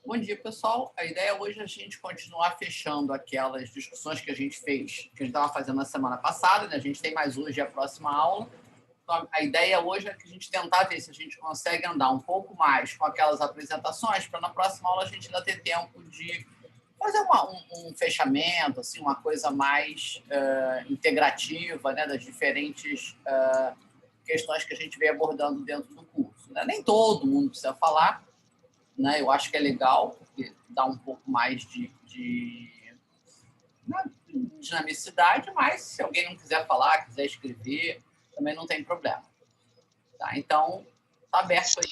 Bom dia, pessoal. A ideia hoje é a gente continuar fechando aquelas discussões que a gente fez, que a gente estava fazendo na semana passada, né? A gente tem mais hoje a próxima aula. Então, a ideia hoje é que a gente tentar ver se a gente consegue andar um pouco mais com aquelas apresentações, para na próxima aula a gente ainda ter tempo de fazer um fechamento, assim, uma coisa mais integrativa, né, das diferentes questões que a gente vem abordando dentro do curso, né? Nem todo mundo precisa falar, né? Eu acho que é legal, porque dá um pouco mais né, dinamicidade, mas se alguém não quiser falar, quiser escrever, também não tem problema. Tá? Então, está aberto aí.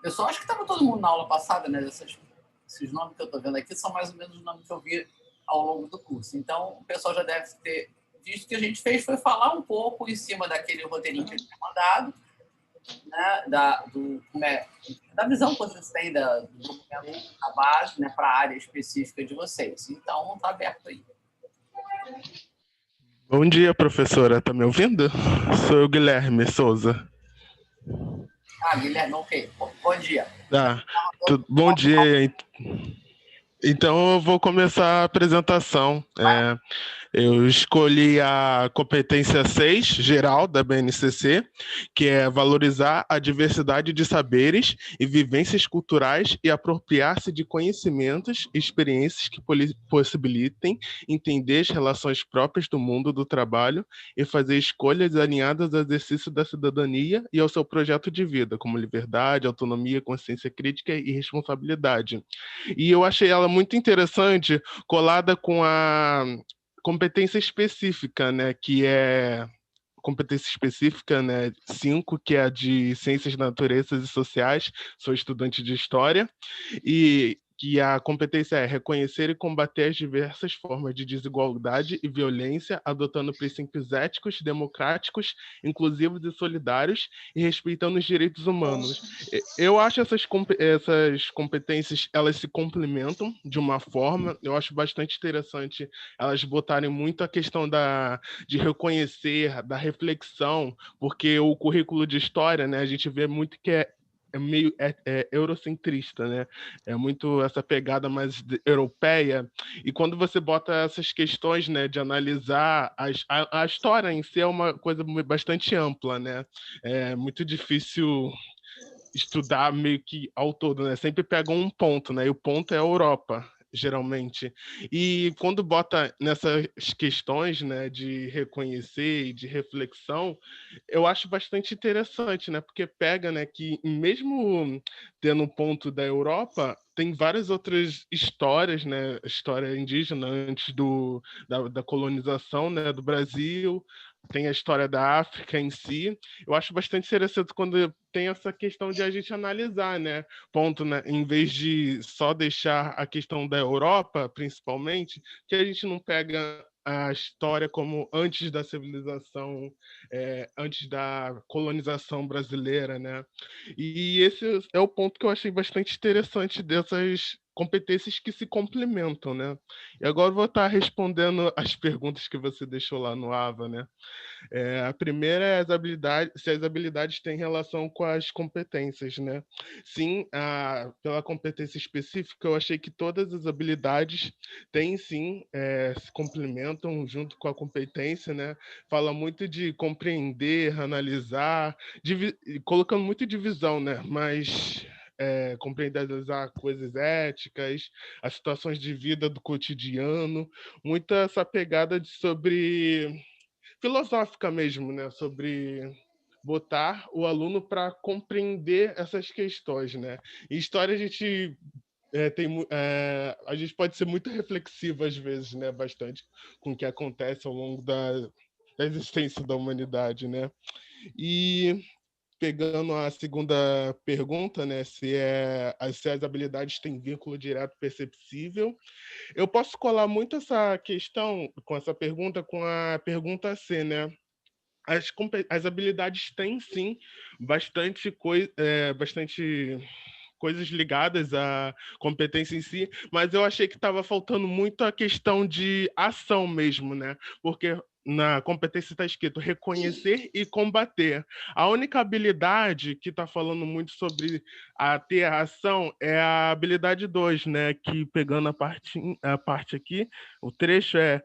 Pessoal, acho que estava todo mundo na aula passada, né? Esses nomes que eu estou vendo aqui são mais ou menos os nomes que eu vi ao longo do curso. Então, o pessoal já deve ter visto. O que a gente fez foi falar um pouco em cima daquele roteirinho que eu tinha mandado, né, da visão que vocês têm do documento, da base, né, para a área específica de vocês. Então, está aberto aí. Bom dia, professora. Está me ouvindo? Sou o Guilherme Souza. Guilherme, ok. Bom dia. Bom dia. Então, eu vou começar a apresentação. Eu escolhi a competência 6, geral, da BNCC, que é valorizar a diversidade de saberes e vivências culturais e apropriar-se de conhecimentos e experiências que possibilitem entender as relações próprias do mundo do trabalho e fazer escolhas alinhadas ao exercício da cidadania e ao seu projeto de vida, como liberdade, autonomia, consciência crítica e responsabilidade. E eu achei ela muito interessante, colada com a competência específica, né, que é competência específica, né, 5, que é a de Ciências Naturais e Sociais, sou estudante de História, e que a competência é reconhecer e combater as diversas formas de desigualdade e violência, adotando princípios éticos, democráticos, inclusivos e solidários, e respeitando os direitos humanos. Eu acho essas competências, elas se complementam de uma forma, eu acho bastante interessante elas botarem muito a questão de reconhecer, da reflexão, porque o currículo de história, né, a gente vê muito que é meio eurocentrista, né? É muito essa pegada mais europeia. E quando você bota essas questões, né, de analisar a história em si é uma coisa bastante ampla, né? É muito difícil estudar meio que ao todo, né? Sempre pegam um ponto, né? E o ponto é a Europa, geralmente. E quando bota nessas questões, né, de reconhecer e de reflexão, eu acho bastante interessante, né? Porque pega, né, que mesmo tendo um ponto da Europa, tem várias outras histórias, né? História indígena antes da colonização, né, do Brasil, tem a história da África em si. Eu acho bastante interessante quando tem essa questão de a gente analisar, né? Ponto, né? Em vez de só deixar a questão da Europa, principalmente, que a gente não pega a história como antes da civilização, antes da colonização brasileira, né? E esse é o ponto que eu achei bastante interessante dessas competências que se complementam, né? E agora eu vou estar respondendo as perguntas que você deixou lá no AVA, né? A primeira é se as habilidades têm relação com as competências, né? Sim, pela competência específica, eu achei que todas as habilidades têm sim, se complementam junto com a competência, né? Fala muito de compreender, analisar, colocando muito divisão, né? Mas compreender coisas éticas, as situações de vida do cotidiano, muita essa pegada sobre filosófica mesmo, né? Sobre botar o aluno para compreender essas questões, né? Em história a gente pode ser muito reflexivo às vezes, né? Bastante com o que acontece ao longo da existência da humanidade, né? E pegando a segunda pergunta, né? Se as habilidades têm vínculo direto perceptível, eu posso colar muito essa questão com essa pergunta com a pergunta C, né? As habilidades têm sim bastante coisas ligadas à competência em si, mas eu achei que estava faltando muito a questão de ação mesmo, né? Porque na competência está escrito reconhecer e combater. A única habilidade que está falando muito sobre ter a ação é a habilidade 2, né? Que pegando a parte aqui, o trecho é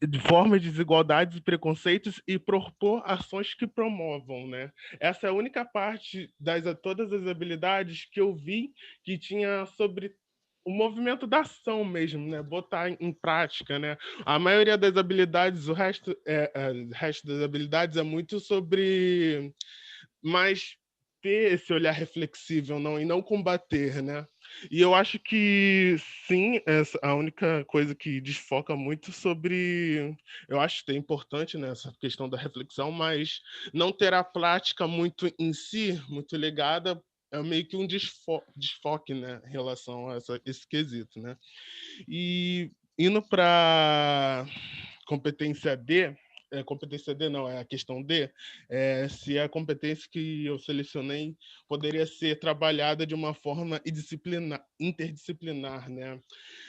de formas de desigualdades e preconceitos e propor ações que promovam, né? Essa é a única parte das todas as habilidades que eu vi que tinha sobre o movimento da ação mesmo, né? Botar em prática, né? A maioria das habilidades, o resto das habilidades é muito sobre mais ter esse olhar reflexível, não, e não combater, né? E eu acho que sim, a única coisa que desfoca muito sobre, eu acho que é importante nessa questão da reflexão, mas não ter a prática muito em si, muito ligada, é meio que um desfoque, né, em relação a esse quesito, né? E indo para competência D não, é a questão D, se a competência que eu selecionei poderia ser trabalhada de uma forma interdisciplinar, né?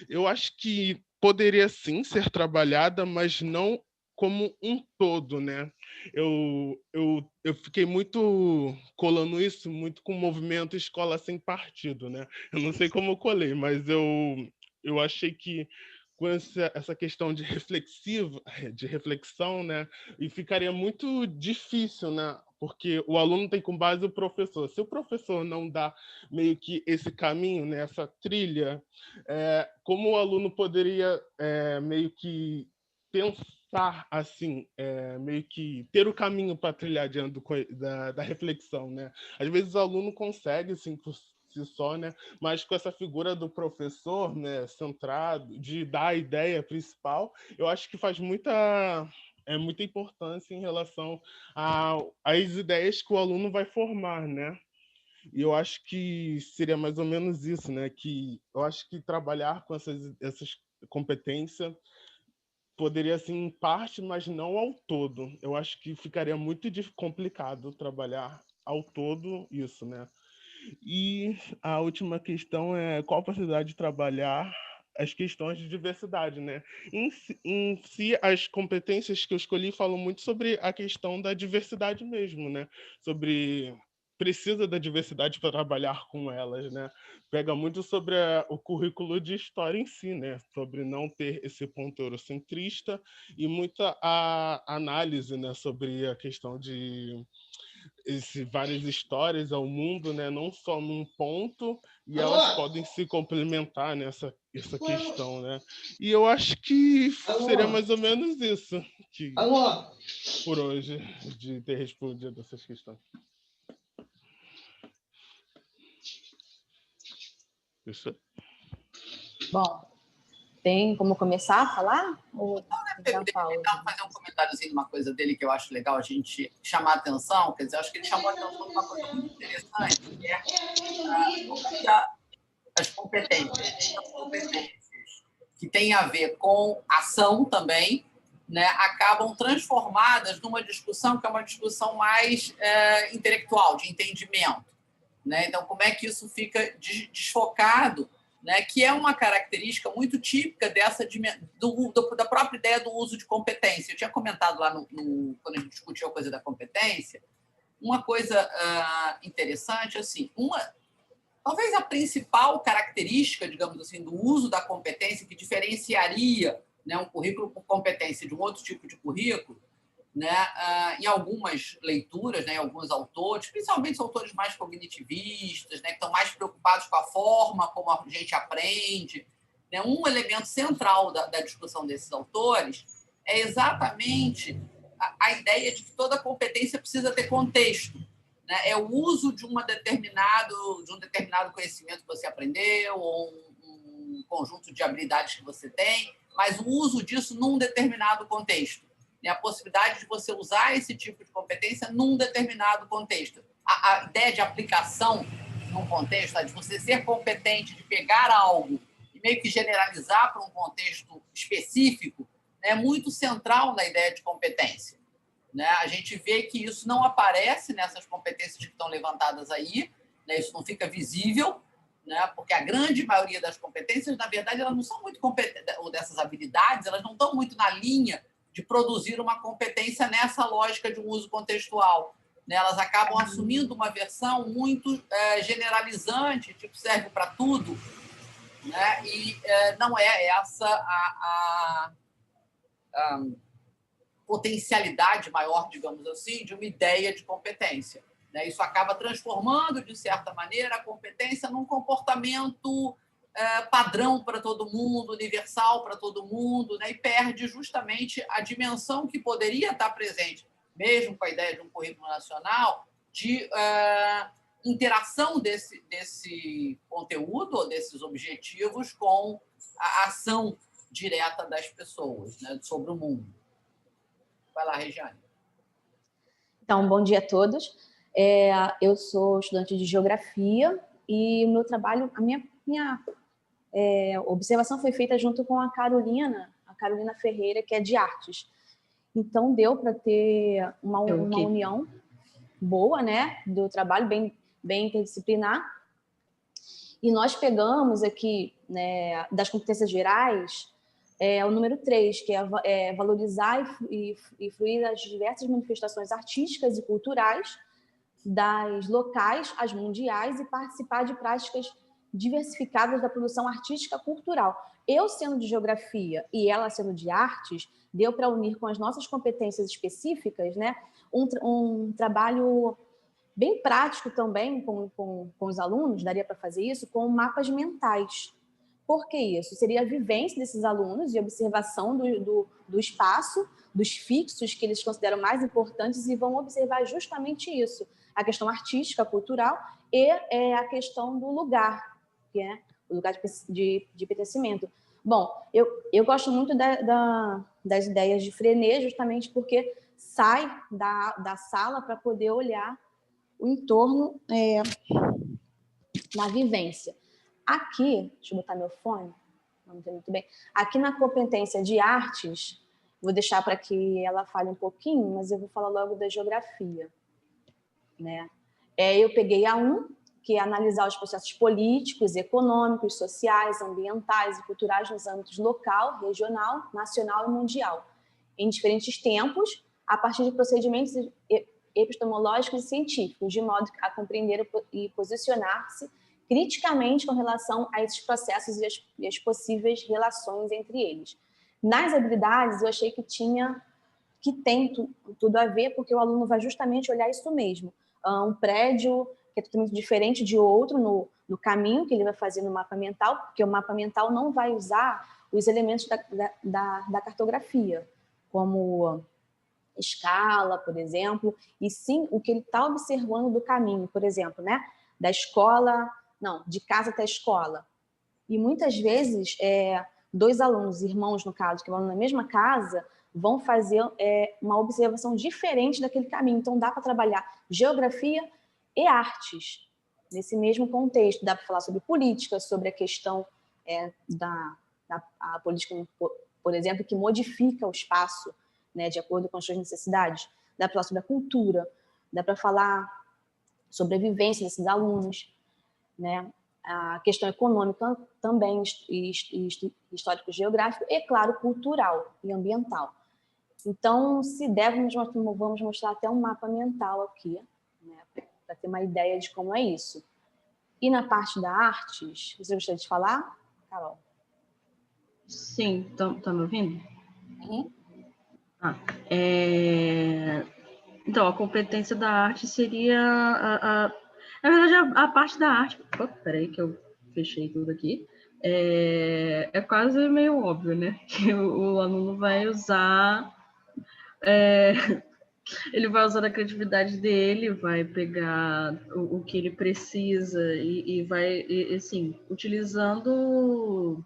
Eu acho que poderia sim ser trabalhada, mas não como um todo, né? Eu fiquei muito colando isso muito com o movimento Escola Sem Partido, né? Eu não sei como eu colei, mas eu achei que com essa questão de reflexão, né? E ficaria muito difícil, né? Porque o aluno tem como base o professor. Se o professor não dá meio que esse caminho, né? Essa trilha, como o aluno poderia meio que pensar assim, meio que ter o caminho para trilhar diante da reflexão, né? Às vezes o aluno consegue, assim, por si só, né? Mas com essa figura do professor, né, centrado, de dar a ideia principal, eu acho que faz muita importância em relação às ideias que o aluno vai formar, né? E eu acho que seria mais ou menos isso, né? Que eu acho que trabalhar com essas competências poderia ser em parte, mas não ao todo. Eu acho que ficaria muito complicado trabalhar ao todo isso, né? E a última questão é qual a possibilidade de trabalhar as questões de diversidade, né? Em si, as competências que eu escolhi falam muito sobre a questão da diversidade mesmo, né? Sobre precisa da diversidade para trabalhar com elas, né? Pega muito sobre o currículo de história em si, né? Sobre não ter esse ponto eurocentrista e muita análise, né? Sobre a questão de várias histórias ao mundo, né? Não só num ponto, e elas podem se complementar nessa essa questão, né? E eu acho que seria mais ou menos isso que por hoje de ter respondido essas questões. Isso. Bom, tem como começar a falar? Ou Ele fazer um comentáriozinho de uma coisa dele que eu acho legal a gente chamar a atenção, quer dizer, eu acho que ele chamou a atenção de uma coisa muito interessante, que é as competências. As competências que têm a ver com ação também, né, acabam transformadas numa discussão que é uma discussão mais intelectual, de entendimento. Né? Então, como é que isso fica desfocado, né? Que é uma característica muito típica da própria ideia do uso de competência. Eu tinha comentado lá quando a gente discutiu a coisa da competência, uma coisa interessante, assim, talvez a principal característica, digamos assim, do uso da competência que diferenciaria, né, um currículo por competência de um outro tipo de currículo, né, em algumas leituras, né, em alguns autores, principalmente os autores mais cognitivistas, né, que estão mais preocupados com a forma como a gente aprende. Né, um elemento central da discussão desses autores é exatamente a ideia de que toda competência precisa ter contexto. Né, é o uso de um determinado conhecimento que você aprendeu, ou um conjunto de habilidades que você tem, mas o uso disso num determinado contexto. A possibilidade de você usar esse tipo de competência num determinado contexto. A ideia de aplicação num contexto, de você ser competente, de pegar algo e meio que generalizar para um contexto específico, é muito central na ideia de competência. Né? A gente vê que isso não aparece nessas competências que estão levantadas aí, né? Isso não fica visível, né? Porque a grande maioria das competências, na verdade, elas não são muito competentes, ou dessas habilidades, elas não estão muito na linha de produzir uma competência nessa lógica de um uso contextual. Elas acabam assumindo uma versão muito generalizante, tipo, serve para tudo, né? E não é essa a potencialidade maior, digamos assim, de uma ideia de competência. Isso acaba transformando, de certa maneira, a competência num comportamento padrão para todo mundo, universal para todo mundo, né? E perde justamente a dimensão que poderia estar presente, mesmo com a ideia de um currículo nacional, de interação desse conteúdo ou desses objetivos com a ação direta das pessoas, né, sobre o mundo. Vai lá, Regiane. Então, bom dia a todos. Eu sou estudante de Geografia e o meu trabalho, a minha observação foi feita junto com a Carolina Ferreira, que é de Artes. Então, deu para ter uma união boa, né, do trabalho, bem interdisciplinar. E nós pegamos aqui, né, das competências gerais, o número 3, que é valorizar e fruir as diversas manifestações artísticas e culturais, das locais às mundiais, e participar de práticas diversificadas da produção artística cultural. Eu sendo de Geografia e ela sendo de Artes, deu para unir com as nossas competências específicas, né, um trabalho bem prático também com os alunos, daria para fazer isso, com mapas mentais. Por que isso? Seria a vivência desses alunos e observação do espaço, dos fixos que eles consideram mais importantes, e vão observar justamente isso, a questão artística, cultural, e a questão do lugar, que é o lugar de pertencimento. Bom, eu gosto muito das ideias de Freinet, justamente porque sai da sala para poder olhar o entorno na vivência. Aqui, deixa eu botar meu fone, não entendo muito bem. Aqui na competência de artes, vou deixar para que ela fale um pouquinho, mas eu vou falar logo da geografia, né? Eu peguei a 1, que é analisar os processos políticos, econômicos, sociais, ambientais e culturais nos âmbitos local, regional, nacional e mundial, em diferentes tempos, a partir de procedimentos epistemológicos e científicos, de modo a compreender e posicionar-se criticamente com relação a esses processos e as possíveis relações entre eles. Nas habilidades, eu achei que tem tudo a ver, porque o aluno vai justamente olhar isso mesmo. Um prédio que é totalmente diferente de outro no caminho que ele vai fazer no mapa mental, porque o mapa mental não vai usar os elementos da cartografia, como escala, por exemplo, e sim o que ele está observando do caminho, por exemplo, né? De casa até a escola. E muitas vezes, 2 alunos, irmãos no caso, que vão na mesma casa, vão fazer uma observação diferente daquele caminho. Então, dá para trabalhar geografia e artes nesse mesmo contexto. Dá para falar sobre política, sobre a questão da política, por exemplo, que modifica o espaço, né, de acordo com as suas necessidades. Dá para falar sobre a cultura, dá para falar sobre a vivência desses alunos, né? A questão econômica também, histórico-geográfico e, claro, cultural e ambiental. Então, se der, vamos mostrar até um mapa mental aqui, né, para ter uma ideia de como é isso. E na parte da artes, você gostaria de falar, Carol? Sim, tá me ouvindo? Uhum. Então, a competência da arte seria na verdade, a parte da arte... Peraí que eu fechei tudo aqui. É quase meio óbvio, né? Que o aluno vai usar... ele vai usar a criatividade dele, vai pegar o que ele precisa e vai, assim, utilizando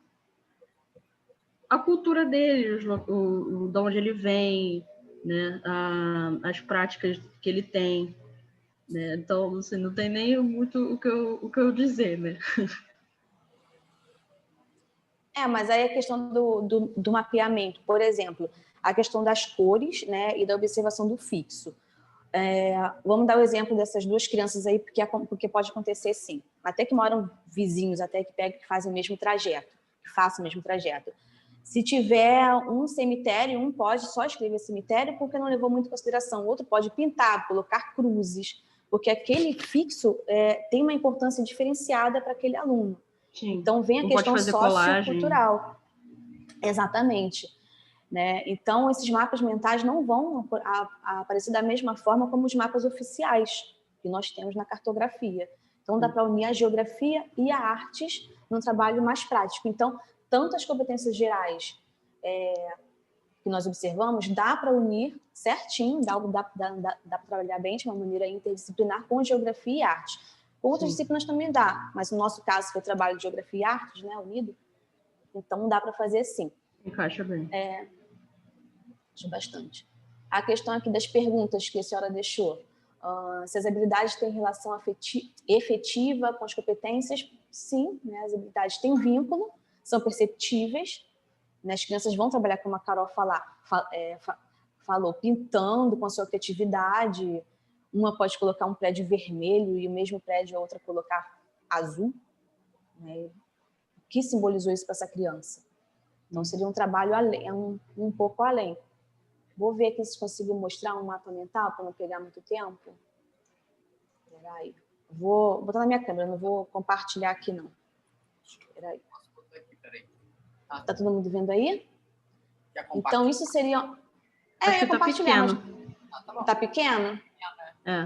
a cultura dele, de onde ele vem, né? As práticas que ele tem, né? Então, assim, não tem nem muito o que eu dizer, né? Mas aí a questão do mapeamento, por exemplo, a questão das cores, né, e da observação do fixo. Vamos dar o exemplo dessas 2 crianças aí, porque pode acontecer sim. Até que moram vizinhos, até que fazem o mesmo trajeto, que façam o mesmo trajeto. Se tiver um cemitério, um pode só escrever cemitério porque não levou muito em consideração. O outro pode pintar, colocar cruzes, porque aquele fixo tem uma importância diferenciada para aquele aluno. Sim. Então, vem a questão sociocultural. Exatamente. Né? Então, esses mapas mentais não vão aparecer da mesma forma como os mapas oficiais que nós temos na cartografia. Então, dá para unir a geografia e a artes num trabalho mais prático. Então, tanto as competências gerais que nós observamos, dá para unir certinho, dá para trabalhar bem de uma maneira interdisciplinar com geografia e arte. Com outras disciplinas também dá, mas no nosso caso foi trabalho de geografia e artes, né, unido, então dá para fazer sim. Encaixa bem. Acho bastante. A questão aqui das perguntas que a senhora deixou, se as habilidades têm relação efetiva com as competências, sim, né, as habilidades têm vínculo, são perceptíveis, né, as crianças vão trabalhar, como a Carol falou, pintando com a sua criatividade. Uma pode colocar um prédio vermelho e o mesmo prédio a outra colocar azul. Né? O que simbolizou isso para essa criança? Então, seria um trabalho além, um pouco além. Vou ver aqui se consigo mostrar um mapa mental para não pegar muito tempo. Espera aí. Vou botar na minha câmera, não vou compartilhar aqui, não. Espera aí. Tá todo mundo vendo aí? Então, isso seria... Acho que tá pequeno. Tá pequeno? É.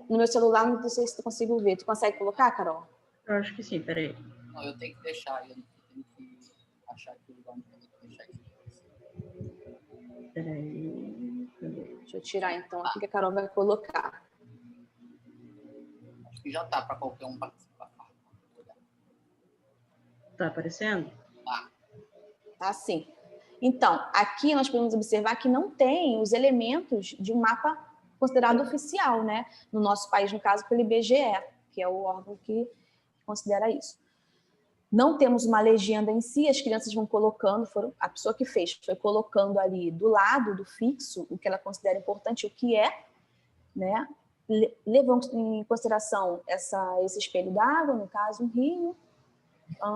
No meu celular, não sei se tu consigo ver. Tu consegue colocar, Carol? Eu acho que sim, peraí. Não, eu tenho que deixar. Eu tenho que achar que o lugar não tem que deixar aqui. Peraí. Deixa eu tirar, então, aqui que a Carol vai colocar. Acho que já tá para qualquer um participar. Tá aparecendo? Tá sim. Então, aqui nós podemos observar que não tem os elementos de um mapa considerado oficial, né? No nosso país, no caso, pelo IBGE, que é o órgão que considera isso. Não temos uma legenda em si, as crianças vão colocando, a pessoa que fez foi colocando ali do lado do fixo o que ela considera importante, o que é, né? Levando em consideração esse espelho d'água, no caso, um rio.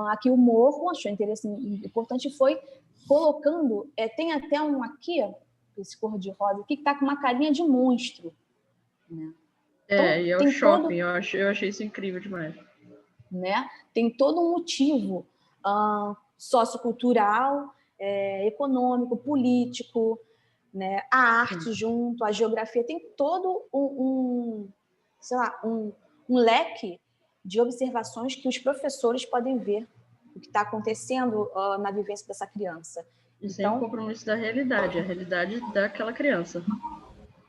Aqui o morro, achou importante, foi colocando, tem até um aqui, esse cor de rosa aqui, que está com uma carinha de monstro. Né? Então, e é o shopping, eu achei isso incrível demais. Né? Tem todo um motivo sociocultural, econômico, político, né? A arte junto, a geografia, tem todo um leque de observações que os professores podem ver o que está acontecendo na vivência dessa criança. Isso é um compromisso da realidade, a realidade daquela criança.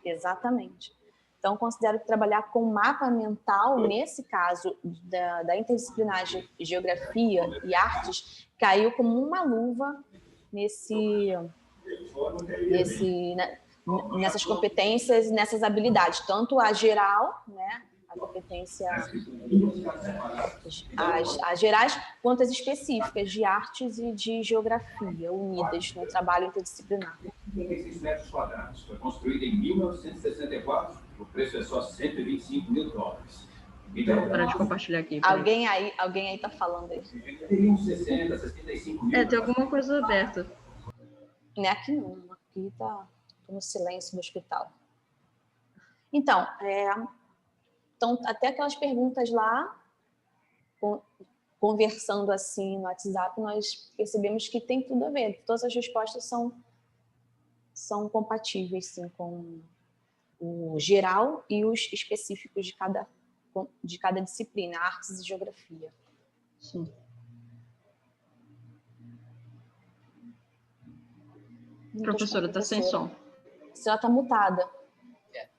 Exatamente. Então, considero que trabalhar com mapa mental, nesse caso da interdisciplinar de geografia e artes, caiu como uma luva nessas competências, nessas habilidades, tanto a geral, né, a competência, as gerais, quanto as específicas de artes e de geografia, unidas no trabalho interdisciplinar. 36 metros quadrados. Foi construída em 1964. O preço é só $125 mil. Vou parar de compartilhar aqui. Alguém aí está falando aí. Teria uns 60, 65 mil. Tem alguma coisa aberta. Não é aqui não. Aqui está no silêncio do hospital. Então, até aquelas perguntas lá, conversando assim no WhatsApp, nós percebemos que tem tudo a ver. Todas as respostas são compatíveis, sim, com o geral e os específicos de cada disciplina, artes e geografia. Sim. Professora, está sem som. A senhora está mutada.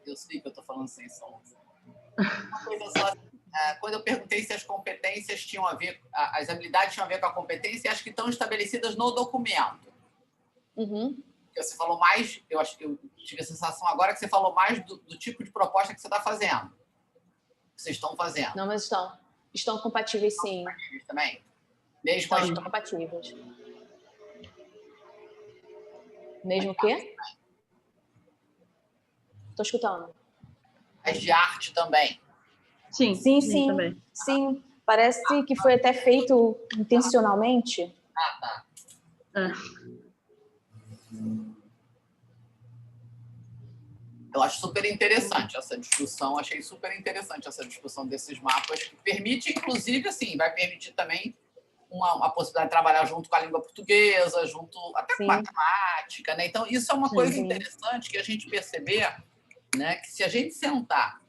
Eu sei que eu estou falando sem som. Uma coisa só, quando eu perguntei se as competências tinham a ver, as habilidades tinham a ver com a competência, acho que estão estabelecidas no documento. Uhum. Você falou mais, eu tive a sensação agora que você falou mais do tipo de proposta que você está fazendo. Que vocês estão fazendo. Não, mas estão compatíveis, sim. Compatíveis também? Mesmo estão compatíveis. Mesmo o quê? Estou escutando. As de arte também? Sim. Também. Sim, parece que foi até feito intencionalmente. Tá. Eu acho super interessante essa discussão, achei super interessante essa discussão desses mapas, que permite, inclusive, assim, vai permitir também uma possibilidade de trabalhar junto com a língua portuguesa, junto até com matemática, né? Então, isso é uma coisa interessante que a gente perceber, né, que se a gente sentar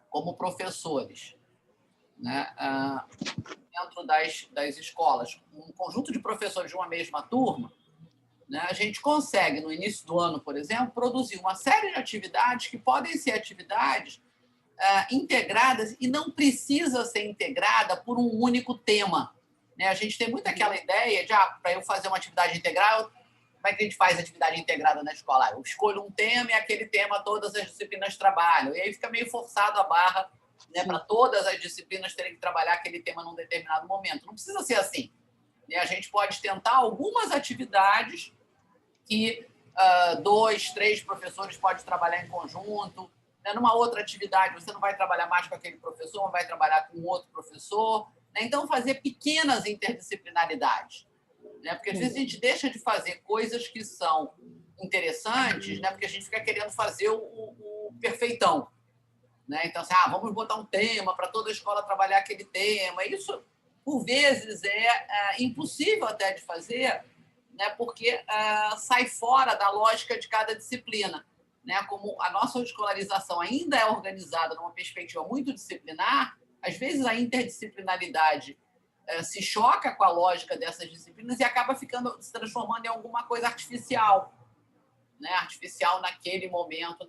como professores, né, dentro das escolas, um conjunto de professores de uma mesma turma, né, a gente consegue, no início do ano, por exemplo, produzir uma série de atividades que podem ser atividades integradas e não precisa ser integrada por um único tema. Né? A gente tem muito aquela ideia de, para eu fazer uma atividade integral, como é que a gente faz atividade integrada na escola? Eu escolho um tema e aquele tema todas as disciplinas trabalham. E aí fica meio forçado a barra, né, para todas as disciplinas terem que trabalhar aquele tema num determinado momento. Não precisa ser assim. Né? A gente pode tentar algumas atividades que 2, 3 professores podem trabalhar em conjunto. Né? Numa outra atividade, você não vai trabalhar mais com aquele professor, mas vai trabalhar com outro professor. Né? Então, fazer pequenas interdisciplinaridades. Né? Porque, às vezes, a gente deixa de fazer coisas que são interessantes, né? Porque a gente fica querendo fazer o perfeitão. Né? Então, assim, vamos botar um tema para toda a escola trabalhar aquele tema. Isso, por vezes, é impossível até de fazer, né? Porque sai fora da lógica de cada disciplina. Né? Como a nossa escolarização ainda é organizada numa perspectiva muito disciplinar, às vezes a interdisciplinaridade se choca com a lógica dessas disciplinas e acaba se transformando em alguma coisa artificial. Né? Artificial naquele momento,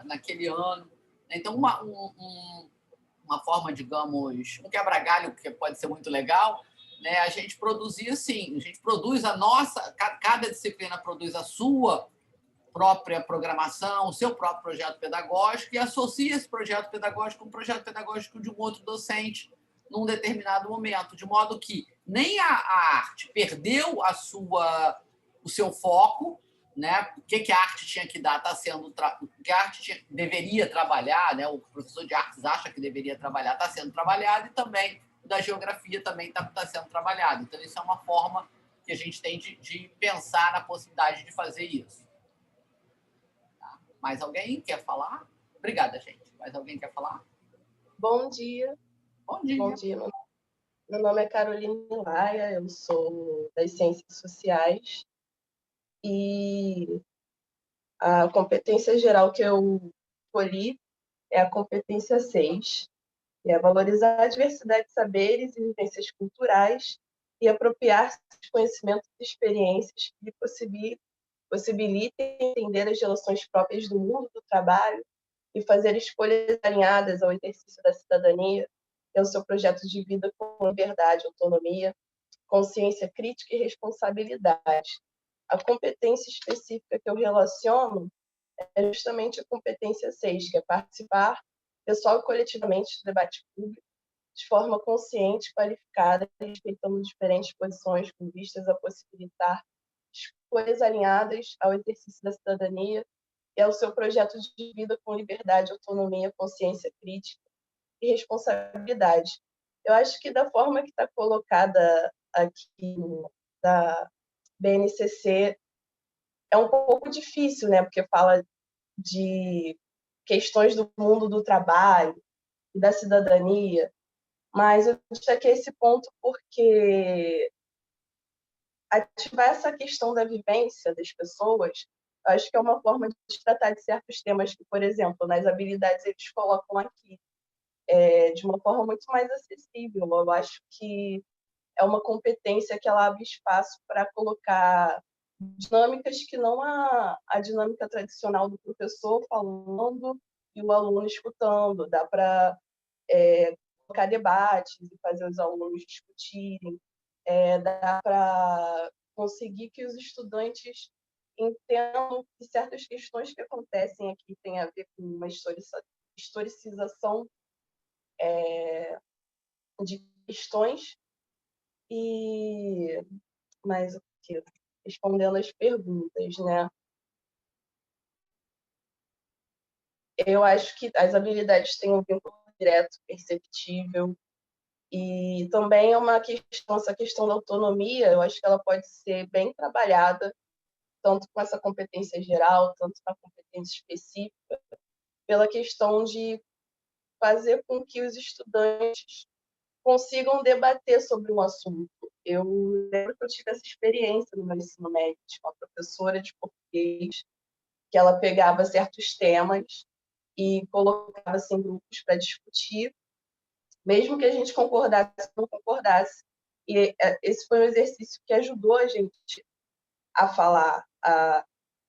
naquele ano. Então, uma forma, digamos, um quebra-galho, que pode ser muito legal, né? A gente produzir assim, a gente produz cada disciplina produz a sua própria programação, o seu próprio projeto pedagógico e associa esse projeto pedagógico com o projeto pedagógico de um outro docente num determinado momento, de modo que nem a arte perdeu o seu foco, né? O que a arte tinha que dar está sendo o que a arte deveria trabalhar, né? O professor de artes acha que deveria trabalhar, está sendo trabalhado, e também da geografia também está sendo trabalhado. Então, isso é uma forma que a gente tem de pensar na possibilidade de fazer isso. Tá? Mais alguém quer falar? Obrigada, gente. Mais alguém quer falar? Bom dia. Bom dia. Bom dia. Meu nome é Carolina Laia, eu sou das Ciências Sociais e a competência geral que eu escolhi é a competência 6, que é valorizar a diversidade de saberes e vivências culturais e apropriar-se de conhecimentos e experiências que possibilitem entender as relações próprias do mundo do trabalho e fazer escolhas alinhadas ao exercício da cidadania, é o seu projeto de vida com liberdade, autonomia, consciência crítica e responsabilidade. A competência específica que eu relaciono é justamente a competência 6, que é participar pessoal e coletivamente do debate público de forma consciente, qualificada, respeitando diferentes posições com vistas a possibilitar escolhas alinhadas ao exercício da cidadania e ao seu projeto de vida com liberdade, autonomia, consciência crítica e responsabilidade. Eu acho que da forma que está colocada aqui da BNCC é um pouco difícil, né? Porque fala de questões do mundo do trabalho e da cidadania, mas eu destaquei esse ponto porque ativar essa questão da vivência das pessoas, eu acho que é uma forma de tratar de certos temas que, por exemplo, nas habilidades eles colocam aqui, de uma forma muito mais acessível. Eu acho que é uma competência que ela abre espaço para colocar dinâmicas que não a dinâmica tradicional do professor falando e o aluno escutando. Dá para colocar debates e fazer os alunos discutirem. Dá para conseguir que os estudantes entendam que certas questões que acontecem aqui têm a ver com uma historicização de questões e mais o que? Respondendo as perguntas, né? Eu acho que as habilidades têm um vínculo direto, perceptível, e também é uma questão, essa questão da autonomia, eu acho que ela pode ser bem trabalhada tanto com essa competência geral, tanto na competência específica, pela questão de fazer com que os estudantes consigam debater sobre um assunto. Eu lembro que eu tive essa experiência no meu ensino médio, com uma professora de português, que ela pegava certos temas e colocava assim, em grupos para discutir, mesmo que a gente concordasse ou não concordasse. E esse foi um exercício que ajudou a gente a falar.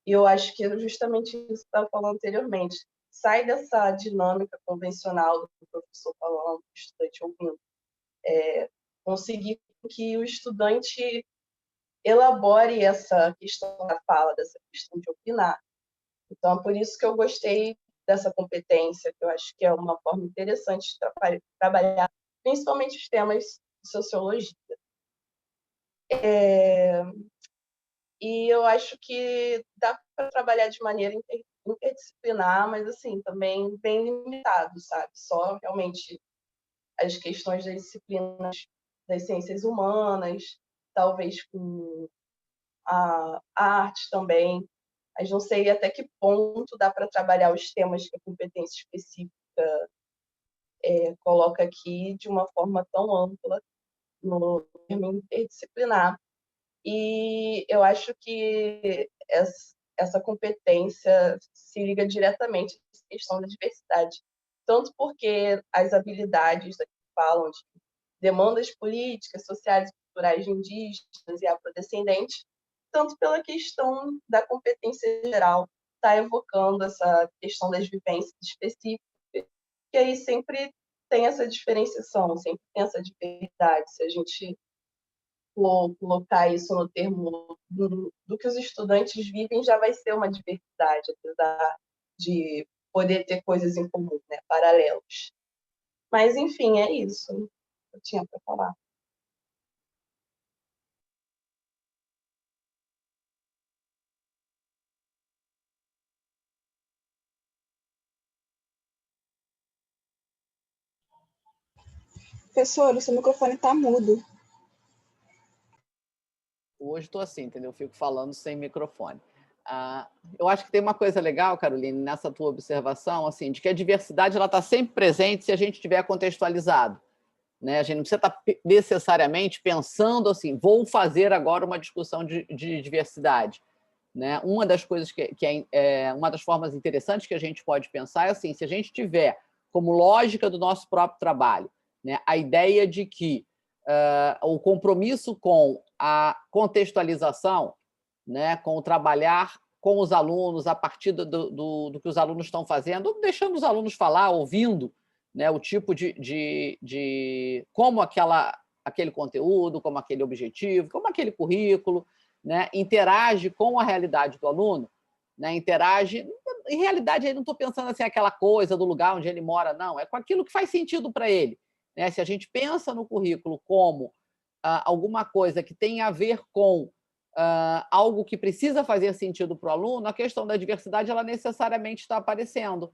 E eu acho que é justamente isso que eu estava falando anteriormente. Sai dessa dinâmica convencional do professor falando, do estudante ouvindo. Conseguir que o estudante elabore essa questão da fala, dessa questão de opinar. Então, é por isso que eu gostei dessa competência, que eu acho que é uma forma interessante de trabalhar, principalmente os temas de sociologia. E eu acho que dá para trabalhar de maneira interdisciplinar, mas assim, também bem limitado, sabe? Só realmente as questões das disciplinas das ciências humanas, talvez com a arte também. Mas não sei até que ponto dá para trabalhar os temas que a competência específica coloca aqui de uma forma tão ampla no termo interdisciplinar. E eu acho que essa competência se liga diretamente à questão da diversidade, tanto porque as habilidades que falam de demandas políticas, sociais e culturais de indígenas e afrodescendentes, tanto pela questão da competência geral, está evocando essa questão das vivências específicas, que aí sempre tem essa diferenciação, sempre tem essa diversidade. Se a gente colocar isso no termo do que os estudantes vivem, já vai ser uma diversidade, apesar de poder ter coisas em comum, né, paralelos. Mas, enfim, é isso que eu tinha para falar. Professor, o seu microfone está mudo. Hoje estou assim, entendeu? Eu fico falando sem microfone. Eu acho que tem uma coisa legal, Caroline, nessa tua observação, assim, de que a diversidade ela está sempre presente se a gente estiver contextualizado. Né? A gente não precisa estar necessariamente pensando assim, vou fazer agora uma discussão de diversidade. Né? Uma das coisas uma das formas interessantes que a gente pode pensar é assim, se a gente tiver como lógica do nosso próprio trabalho, né, a ideia de que o compromisso com a contextualização, né, com o trabalhar com os alunos a partir do que os alunos estão fazendo, deixando os alunos falar, ouvindo, né, o tipo de como aquele conteúdo, como aquele objetivo, como aquele currículo, né, interage com a realidade do aluno, né, interage... Em realidade, aí não estou pensando assim, aquela coisa do lugar onde ele mora, não, é com aquilo que faz sentido para ele. Né? Se a gente pensa no currículo como alguma coisa que tem a ver com algo que precisa fazer sentido para o aluno, a questão da diversidade ela necessariamente está aparecendo.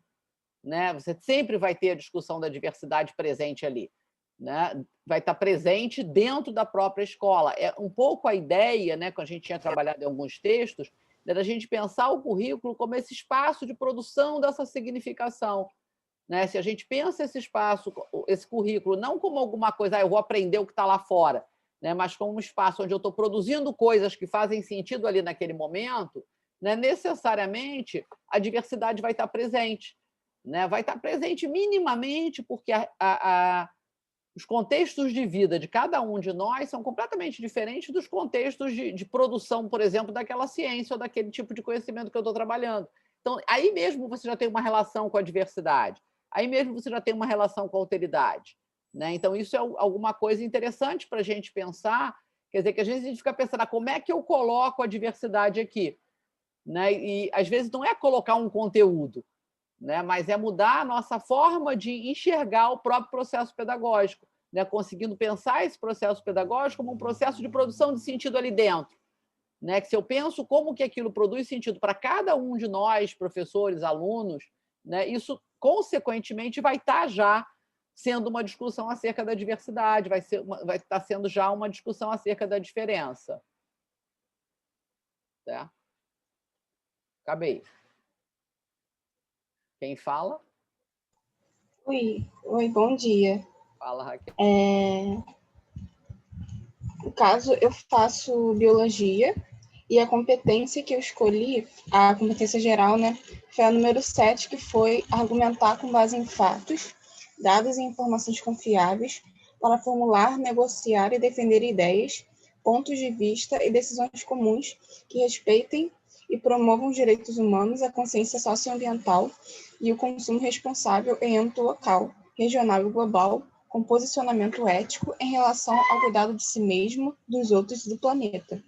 Né? Você sempre vai ter a discussão da diversidade presente ali. Né? Vai estar presente dentro da própria escola. É um pouco a ideia, né, que a gente tinha trabalhado em alguns textos, da gente pensar o currículo como esse espaço de produção dessa significação. Né? Se a gente pensa esse espaço, esse currículo, não como alguma coisa, eu vou aprender o que está lá fora, né? Mas como um espaço onde eu estou produzindo coisas que fazem sentido ali naquele momento, né? Necessariamente a diversidade vai estar presente. Né? Vai estar presente minimamente, porque os contextos de vida de cada um de nós são completamente diferentes dos contextos de produção, por exemplo, daquela ciência ou daquele tipo de conhecimento que eu estou trabalhando. Então, aí mesmo você já tem uma relação com a diversidade, aí mesmo você já tem uma relação com a alteridade. Né? Então, isso é alguma coisa interessante para a gente pensar, quer dizer, que às vezes a gente fica pensando, como é que eu coloco a diversidade aqui? Né? E, às vezes, não é colocar um conteúdo, né? Mas é mudar a nossa forma de enxergar o próprio processo pedagógico, né? Conseguindo pensar esse processo pedagógico como um processo de produção de sentido ali dentro. Né? Que se eu penso como que aquilo produz sentido para cada um de nós, professores, alunos, né? Isso, consequentemente, vai estar já sendo uma discussão acerca da diversidade, vai estar sendo já uma discussão acerca da diferença. Certo? Acabei. Quem fala? Oi, bom dia. Fala, Raquel. No caso, eu faço biologia e a competência que eu escolhi, a competência geral, né, foi a número 7, que foi argumentar com base em fatos, dados e informações confiáveis para formular, negociar e defender ideias, pontos de vista e decisões comuns que respeitem e promovam os direitos humanos, a consciência socioambiental e o consumo responsável em âmbito local, regional e global, com posicionamento ético em relação ao cuidado de si mesmo, dos outros e do planeta.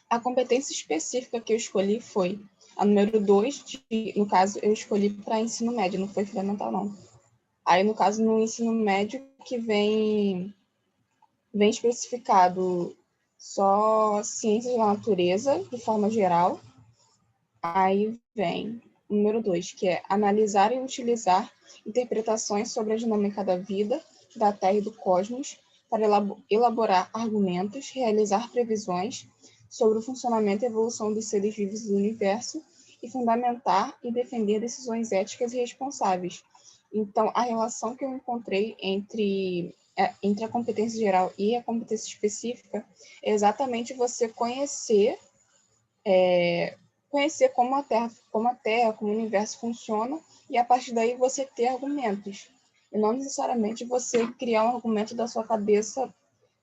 A competência específica que eu escolhi foi a número 2, no caso, eu escolhi para ensino médio, não foi fundamental, não. Aí, no caso, no ensino médio, que vem especificado só ciências da natureza, de forma geral. Aí vem o número 2, que é analisar e utilizar interpretações sobre a dinâmica da vida, da Terra e do cosmos, para elaborar argumentos, realizar previsões sobre o funcionamento e evolução dos seres vivos do universo e fundamentar e defender decisões éticas e responsáveis. Então, a relação que eu encontrei entre a competência geral e a competência específica é exatamente você conhecer como a Terra, como o universo funciona, e a partir daí você ter argumentos. E não necessariamente você criar um argumento da sua cabeça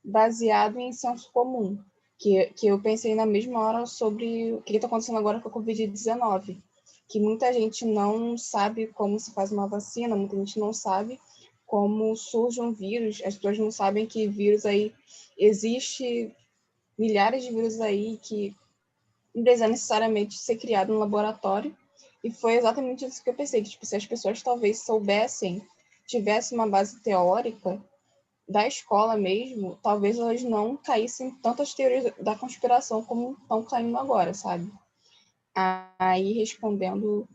baseado em senso comum, que eu pensei na mesma hora sobre o que está acontecendo agora com a Covid-19, que muita gente não sabe como se faz uma vacina, muita gente não sabe como surge um vírus, as pessoas não sabem que vírus aí existe, milhares de vírus aí que não precisa necessariamente ser criado no laboratório, e foi exatamente isso que eu pensei, que tipo, se as pessoas talvez tivessem uma base teórica da escola mesmo, talvez elas não caíssem tantas teorias da conspiração como estão caindo agora, sabe? Aí, respondendo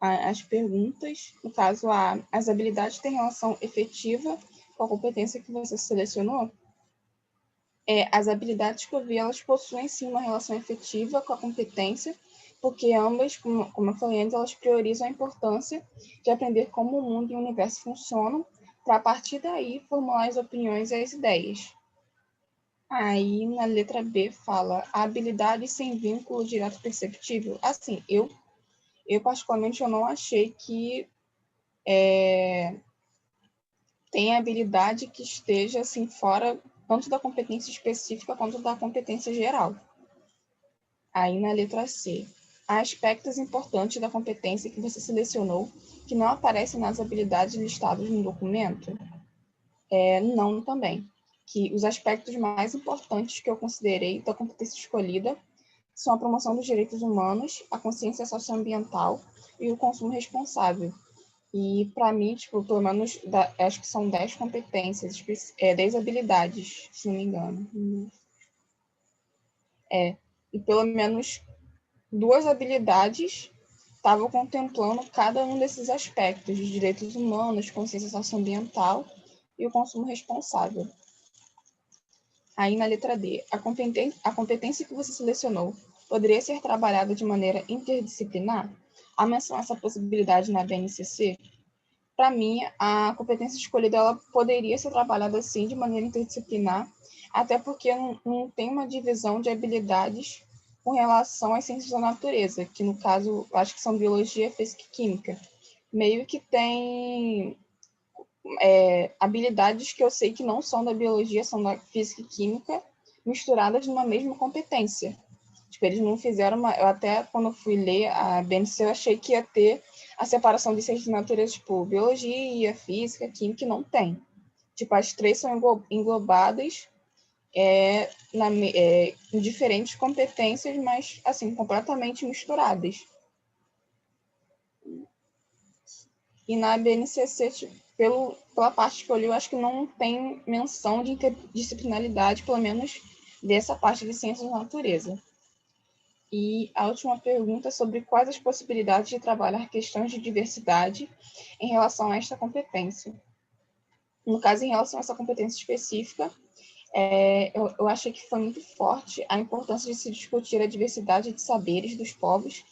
as perguntas, no caso, as habilidades têm relação efetiva com a competência que você selecionou? As habilidades que eu vi, elas possuem sim uma relação efetiva com a competência, porque ambas, como eu falei antes, elas priorizam a importância de aprender como o mundo e o universo funcionam, para a partir daí formular as opiniões e as ideias. Aí, na letra B, fala a habilidade sem vínculo direto perceptível. Assim, eu particularmente, eu não achei que tem habilidade que esteja assim fora tanto da competência específica quanto da competência geral. Aí, na letra C, há aspectos importantes da competência que você selecionou que não aparecem nas habilidades listadas no documento? Não, também. Que os aspectos mais importantes que eu considerei da competência escolhida são a promoção dos direitos humanos, a consciência socioambiental e o consumo responsável. E, para mim, tipo, pelo menos, acho que são 10 competências, 10 habilidades, se não me engano. E pelo menos 2 habilidades estavam contemplando cada um desses aspectos, de direitos humanos, consciência socioambiental e o consumo responsável. Aí, na letra D, a competência que você selecionou poderia ser trabalhada de maneira interdisciplinar? Há menção a essa possibilidade na BNCC? Para mim, a competência escolhida ela poderia ser trabalhada, assim, de maneira interdisciplinar, até porque não tem uma divisão de habilidades com relação às ciências da natureza, que, no caso, acho que são biologia, física e química. Meio que tem habilidades que eu sei que não são da biologia, são da física e química, misturadas numa mesma competência. Tipo, eles não fizeram eu até, quando eu fui ler a BNCC, eu achei que ia ter a separação de ciências de natureza, tipo, biologia, física, química, e não tem. Tipo, as 3 são englobadas em diferentes competências, mas, assim, completamente misturadas. E na BNCC, tipo, pela parte que eu li, eu acho que não tem menção de interdisciplinaridade, pelo menos dessa parte de ciências da natureza. E a última pergunta é sobre quais as possibilidades de trabalhar questões de diversidade em relação a esta competência. No caso, em relação a essa competência específica, Eu achei que foi muito forte a importância de se discutir a diversidade de saberes dos povos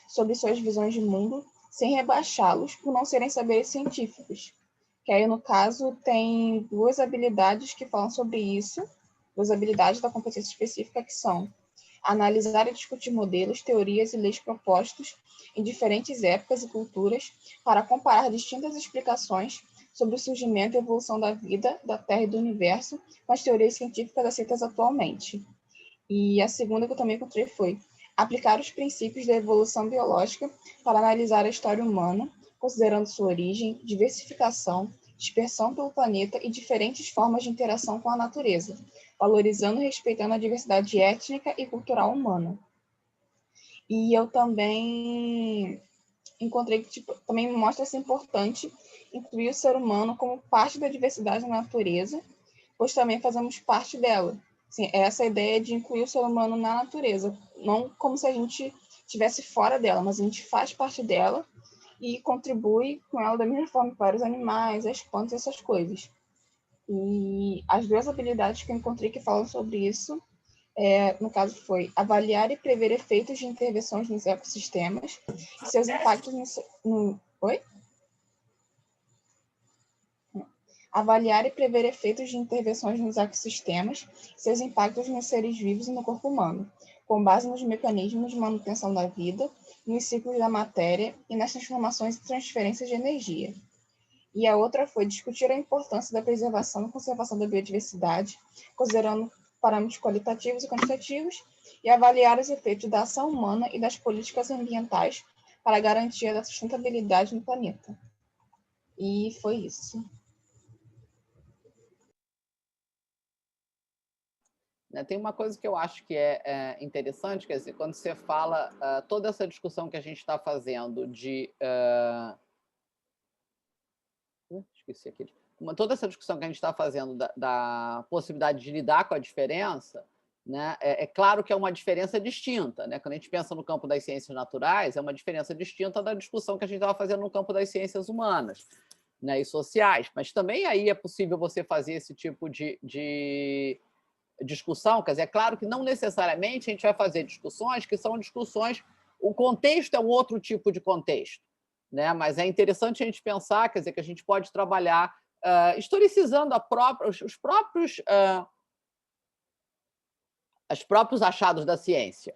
sobre suas visões de mundo, sem rebaixá-los por não serem saberes científicos. Que aí, no caso, tem duas habilidades que falam sobre isso, duas habilidades da competência específica, que são analisar e discutir modelos, teorias e leis propostos em diferentes épocas e culturas para comparar distintas explicações sobre o surgimento e evolução da vida, da Terra e do Universo com as teorias científicas aceitas atualmente. E a segunda que eu também encontrei foi aplicar os princípios da evolução biológica para analisar a história humana, considerando sua origem, diversificação, dispersão pelo planeta e diferentes formas de interação com a natureza, valorizando e respeitando a diversidade étnica e cultural humana. E eu também encontrei que também mostra-se importante incluir o ser humano como parte da diversidade da natureza, pois também fazemos parte dela. Assim, essa ideia de incluir o ser humano na natureza, não como se a gente estivesse fora dela, mas a gente faz parte dela e contribui com ela da mesma forma para os animais, as plantas, essas coisas. E as duas habilidades que eu encontrei que falam sobre isso, no caso, foi avaliar e prever efeitos de intervenções nos ecossistemas e seus impactos Avaliar e prever efeitos de intervenções nos ecossistemas e seus impactos nos seres vivos e no corpo humano, com base nos mecanismos de manutenção da vida, nos ciclos da matéria e nas transformações e transferências de energia. E a outra foi discutir a importância da preservação e conservação da biodiversidade, considerando parâmetros qualitativos e quantitativos, e avaliar os efeitos da ação humana e das políticas ambientais para a garantia da sustentabilidade no planeta. E foi isso. Tem uma coisa que eu acho que é interessante, quer dizer, quando você fala toda essa discussão que a gente está fazendo de... esqueci aqui. Toda essa discussão que a gente está fazendo da possibilidade de lidar com a diferença, né, é claro que é uma diferença distinta. Né? Quando a gente pensa no campo das ciências naturais, é uma diferença distinta da discussão que a gente estava fazendo no campo das ciências humanas, né, e sociais. Mas também aí é possível você fazer esse tipo de discussão. Quer dizer, é claro que não necessariamente a gente vai fazer discussões que são discussões... O contexto é um outro tipo de contexto. Né? Mas é interessante a gente pensar, quer dizer, que a gente pode trabalhar historicizando os próprios achados da ciência.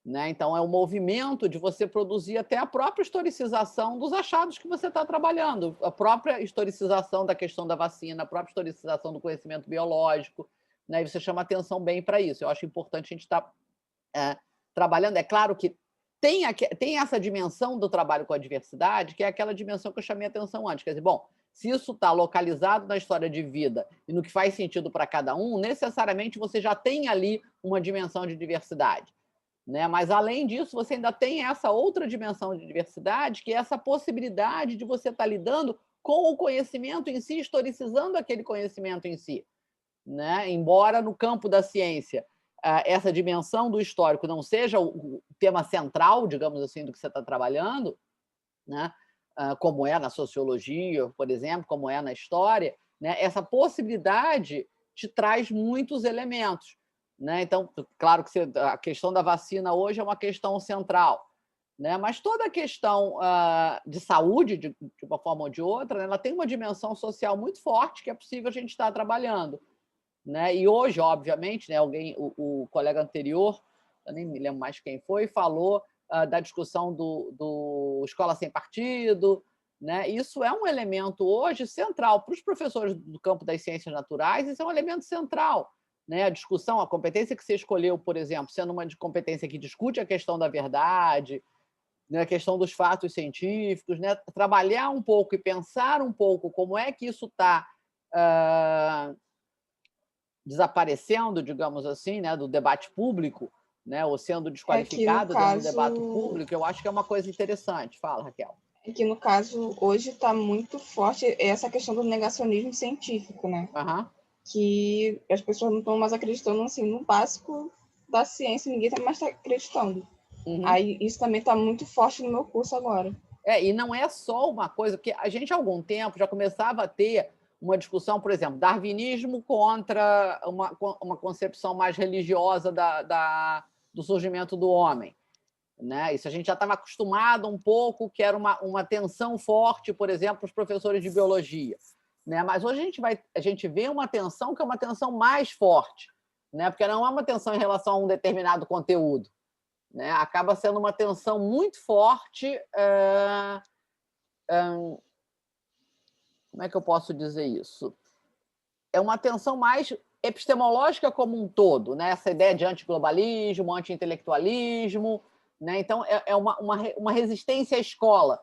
Né? Então, é um movimento de você produzir até a própria historicização dos achados que você está trabalhando, a própria historicização da questão da vacina, a própria historicização do conhecimento biológico, né? E você chama atenção bem para isso. Eu acho importante a gente estar trabalhando. É claro que tem essa dimensão do trabalho com a diversidade, que é aquela dimensão que eu chamei a atenção antes. Quer dizer, bom, se isso está localizado na história de vida e no que faz sentido para cada um, necessariamente você já tem ali uma dimensão de diversidade. Né? Mas, além disso, você ainda tem essa outra dimensão de diversidade, que é essa possibilidade de você estar lidando com o conhecimento em si, historicizando aquele conhecimento em si. Né? Embora no campo da ciência essa dimensão do histórico não seja o tema central, digamos assim, do que você está trabalhando, né? Como é na sociologia, por exemplo, como é na história, né? Essa possibilidade te traz muitos elementos. Né? Então, claro que a questão da vacina hoje é uma questão central, né? Mas toda a questão de saúde, de uma forma ou de outra, né? Ela tem uma dimensão social muito forte que é possível a gente estar trabalhando. Né? E hoje, obviamente, né, o colega anterior, eu nem me lembro mais quem foi, falou da discussão do Escola Sem Partido. Né? Isso é um elemento hoje central para os professores do campo das ciências naturais, isso é um elemento central. Né? A discussão, a competência que você escolheu, por exemplo, sendo uma competência que discute a questão da verdade, né? A questão dos fatos científicos, né? Trabalhar um pouco e pensar um pouco como é que isso está desaparecendo, digamos assim, né, do debate público, né, ou sendo desqualificado dentro do debate público, eu acho que é uma coisa interessante. Fala, Raquel. É que, no caso, hoje está muito forte essa questão do negacionismo científico, né? Uhum. Que as pessoas não estão mais acreditando assim, no básico da ciência, ninguém mais está acreditando. Uhum. Aí isso também está muito forte no meu curso agora. E não é só uma coisa, porque a gente há algum tempo já começava a ter uma discussão, por exemplo, darwinismo contra uma concepção mais religiosa do surgimento do homem. Né? Isso a gente já estava acostumado um pouco, que era uma tensão forte, por exemplo, para os professores de biologia. Né? Mas hoje a gente vê uma tensão que é uma tensão mais forte, né? Porque não é uma tensão em relação a um determinado conteúdo. Né? Acaba sendo uma tensão muito forte. Como é que eu posso dizer isso? É uma tensão mais epistemológica como um todo, né? Essa ideia de antiglobalismo, anti-intelectualismo. Né? Então, é uma resistência à escola,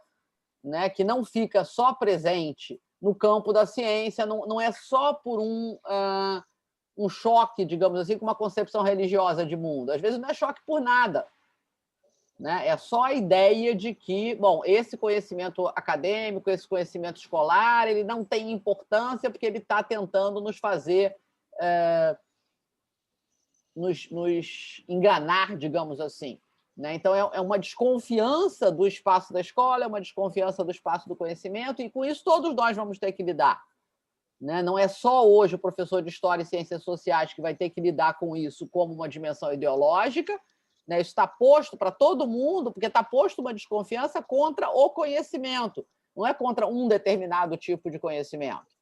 né? Que não fica só presente no campo da ciência, não é só por um choque, digamos assim, com uma concepção religiosa de mundo. Às vezes não é choque por nada. Né? É só a ideia de que, bom, esse conhecimento acadêmico, esse conhecimento escolar, ele não tem importância porque ele está tentando nos fazer nos enganar, digamos assim. Né? Então, é uma desconfiança do espaço da escola, é uma desconfiança do espaço do conhecimento, e com isso todos nós vamos ter que lidar. Né? Não é só hoje o professor de História e Ciências Sociais que vai ter que lidar com isso como uma dimensão ideológica, né? Isso está posto para todo mundo, porque está posto uma desconfiança contra o conhecimento, não é contra um determinado tipo de conhecimento.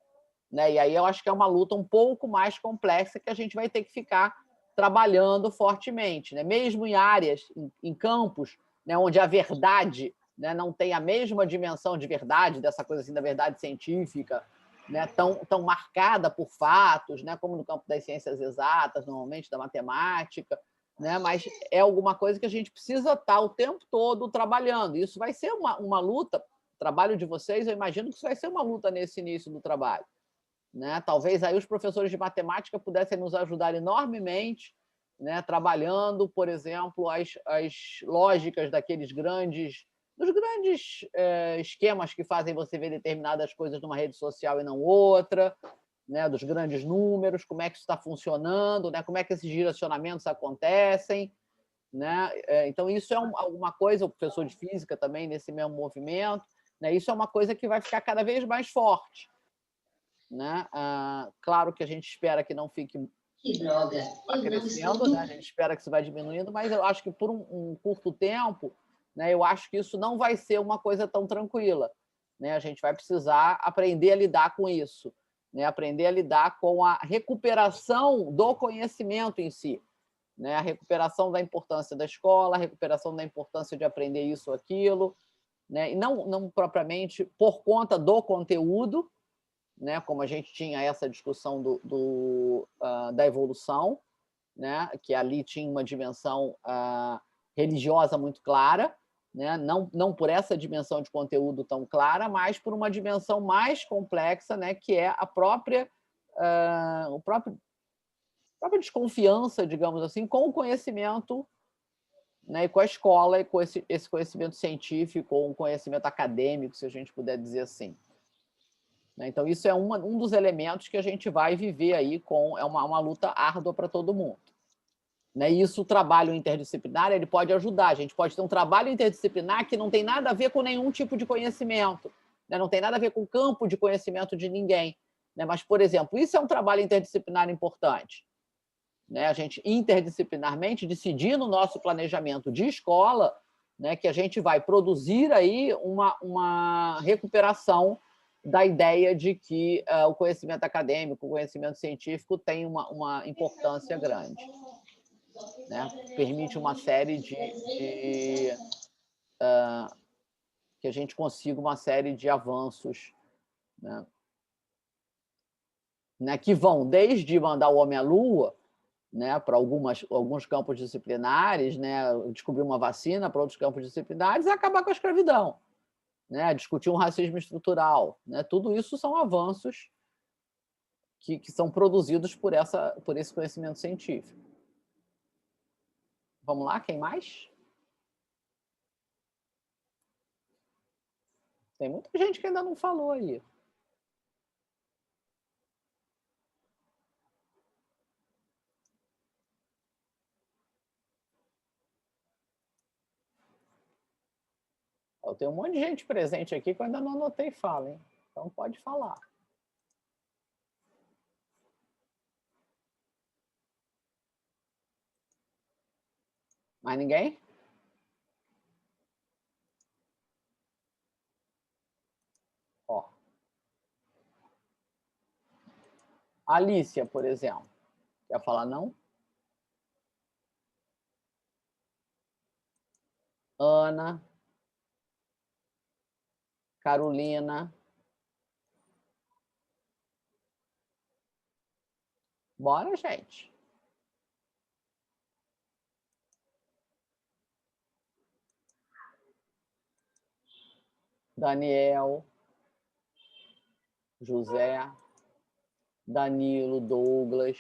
Né? E aí eu acho que é uma luta um pouco mais complexa que a gente vai ter que ficar trabalhando fortemente. Né? Mesmo em áreas, em campos, né, onde a verdade, né, não tem a mesma dimensão de verdade, dessa coisa assim da verdade científica, né, tão marcada por fatos, né, como no campo das ciências exatas, normalmente da matemática, né, mas é alguma coisa que a gente precisa estar o tempo todo trabalhando. Isso vai ser uma luta, o trabalho de vocês, eu imagino que isso vai ser uma luta nesse início do trabalho. Né? Talvez aí os professores de matemática pudessem nos ajudar enormemente, né? Trabalhando, por exemplo, as lógicas dos grandes esquemas que fazem você ver determinadas coisas numa rede social e não outra, né? Dos grandes números, como é que isso está funcionando, né? Como é que esses direcionamentos acontecem. Né? Então, isso é alguma coisa, o professor de física também, nesse mesmo movimento, né? Isso é uma coisa que vai ficar cada vez mais forte. Né? Claro que a gente espera que não fique crescendo, né? A gente espera que isso vai diminuindo, mas eu acho que por um curto tempo, né, eu acho que isso não vai ser uma coisa tão tranquila. Né? A gente vai precisar aprender a lidar com isso, né? Aprender a lidar com a recuperação do conhecimento em si. Né? A recuperação da importância da escola, a recuperação da importância de aprender isso ou aquilo, né? E não propriamente por conta do conteúdo, né, como a gente tinha essa discussão da evolução, né, que ali tinha uma dimensão religiosa muito clara, né, não por essa dimensão de conteúdo tão clara, mas por uma dimensão mais complexa, né, que é a própria desconfiança, digamos assim, com o conhecimento, né, e com a escola, e com esse conhecimento científico, ou um conhecimento acadêmico, se a gente puder dizer assim. Então, isso é um dos elementos que a gente vai viver aí é uma luta árdua para todo mundo. E isso, o trabalho interdisciplinar, ele pode ajudar. A gente pode ter um trabalho interdisciplinar que não tem nada a ver com nenhum tipo de conhecimento, não tem nada a ver com o campo de conhecimento de ninguém. Mas, por exemplo, isso é um trabalho interdisciplinar importante. A gente, interdisciplinarmente, decidir no nosso planejamento de escola, que a gente vai produzir aí uma recuperação da ideia de que o conhecimento acadêmico, o conhecimento científico tem uma importância grande. Né? Permite uma série que a gente consiga uma série de avanços, né? Que vão desde mandar o homem à Lua, né, para alguns campos disciplinares, né, descobrir uma vacina para outros campos disciplinares e acabar com a escravidão. Né, discutir um racismo estrutural. Né, tudo isso são avanços que são produzidos por esse conhecimento científico. Vamos lá, quem mais? Tem muita gente que ainda não falou aí. Eu tenho um monte de gente presente aqui que eu ainda não anotei fala, hein? Então pode falar. Mais ninguém? Ó. Alicia, por exemplo. Quer falar não? Ana. Carolina. Bora, gente. Daniel. José. Danilo, Douglas.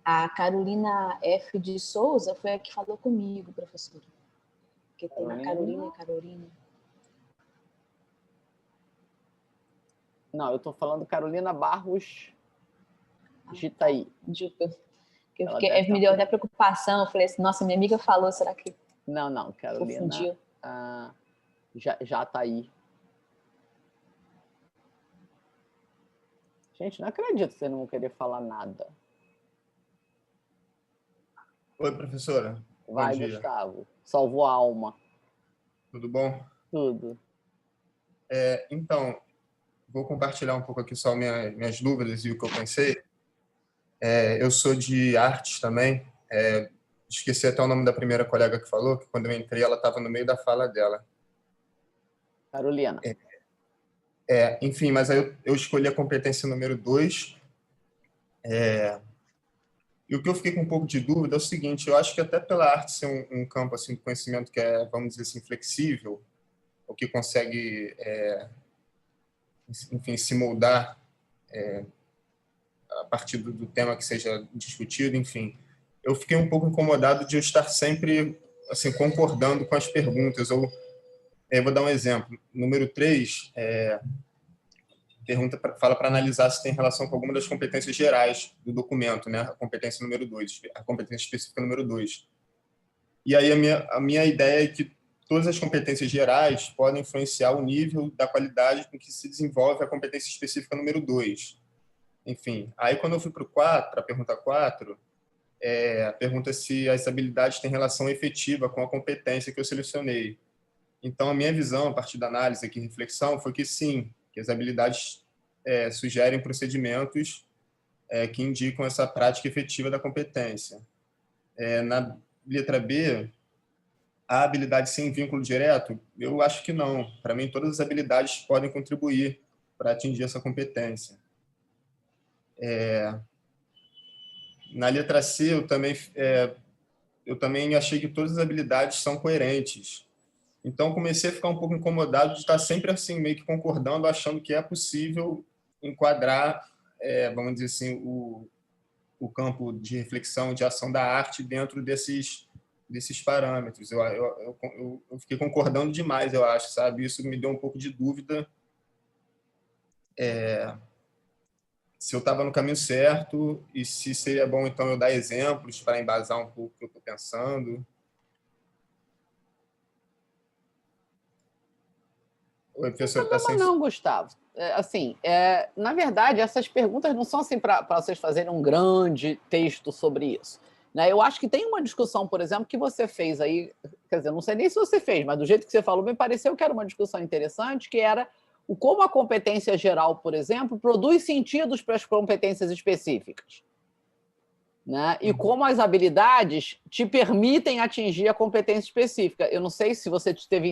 A Carolina F. de Souza foi a que falou comigo, professora. Porque tem a Carolina e a Carolina. Não, eu estou falando Carolina Barros Gitaí. Me deu até preocupação. Eu falei assim, nossa, minha amiga falou, será que... Não, Carolina já tá aí. Gente, não acredito que você não querer falar nada. Oi, professora. Vai, Gustavo. Salvou a alma. Tudo bom? Tudo. Então, vou compartilhar um pouco aqui só minhas dúvidas e o que eu pensei. Eu sou de artes também. Esqueci até o nome da primeira colega que falou, que quando eu entrei ela estava no meio da fala dela. Carolina. Enfim, mas aí eu escolhi a competência número 2. E o que eu fiquei com um pouco de dúvida é o seguinte, eu acho que até pela arte ser um campo assim, de conhecimento que é, vamos dizer assim, flexível, ou que consegue, enfim, se moldar a partir do tema que seja discutido, enfim. Eu fiquei um pouco incomodado de eu estar sempre assim, concordando com as perguntas. Eu vou dar um exemplo. Número 3, fala para analisar se tem relação com alguma das competências gerais do documento, né? A competência número 2, a competência específica número 2. E aí a minha ideia é que todas as competências gerais podem influenciar o nível da qualidade com que se desenvolve a competência específica número 2. Enfim, aí quando eu fui para o 4, a pergunta 4, pergunta se as habilidades têm relação efetiva com a competência que eu selecionei. Então, a minha visão, a partir da análise aqui, reflexão, foi que sim, que as habilidades sugerem procedimentos que indicam essa prática efetiva da competência. Na letra B, a habilidade sem vínculo direto, eu acho que não. Para mim, todas as habilidades podem contribuir para atingir essa competência. Na letra C, eu também achei que todas as habilidades são coerentes. Então, comecei a ficar um pouco incomodado de estar sempre assim, meio que concordando, achando que é possível enquadrar, vamos dizer assim, o campo de reflexão, de ação da arte dentro desses parâmetros. Eu fiquei concordando demais, eu acho, sabe? Isso me deu um pouco de dúvida se eu estava no caminho certo e se seria bom, então, eu dar exemplos para embasar um pouco o que eu estou pensando. Oi, professor, não, tá não, Gustavo. Na verdade, essas perguntas não são assim para vocês fazerem um grande texto sobre isso. Né? Eu acho que tem uma discussão, por exemplo, que você fez aí, quer dizer, não sei nem se você fez, mas do jeito que você falou, me pareceu que era uma discussão interessante, que era como a competência geral, por exemplo, produz sentidos para as competências específicas. Né? E como as habilidades te permitem atingir a competência específica. Eu não sei se você teve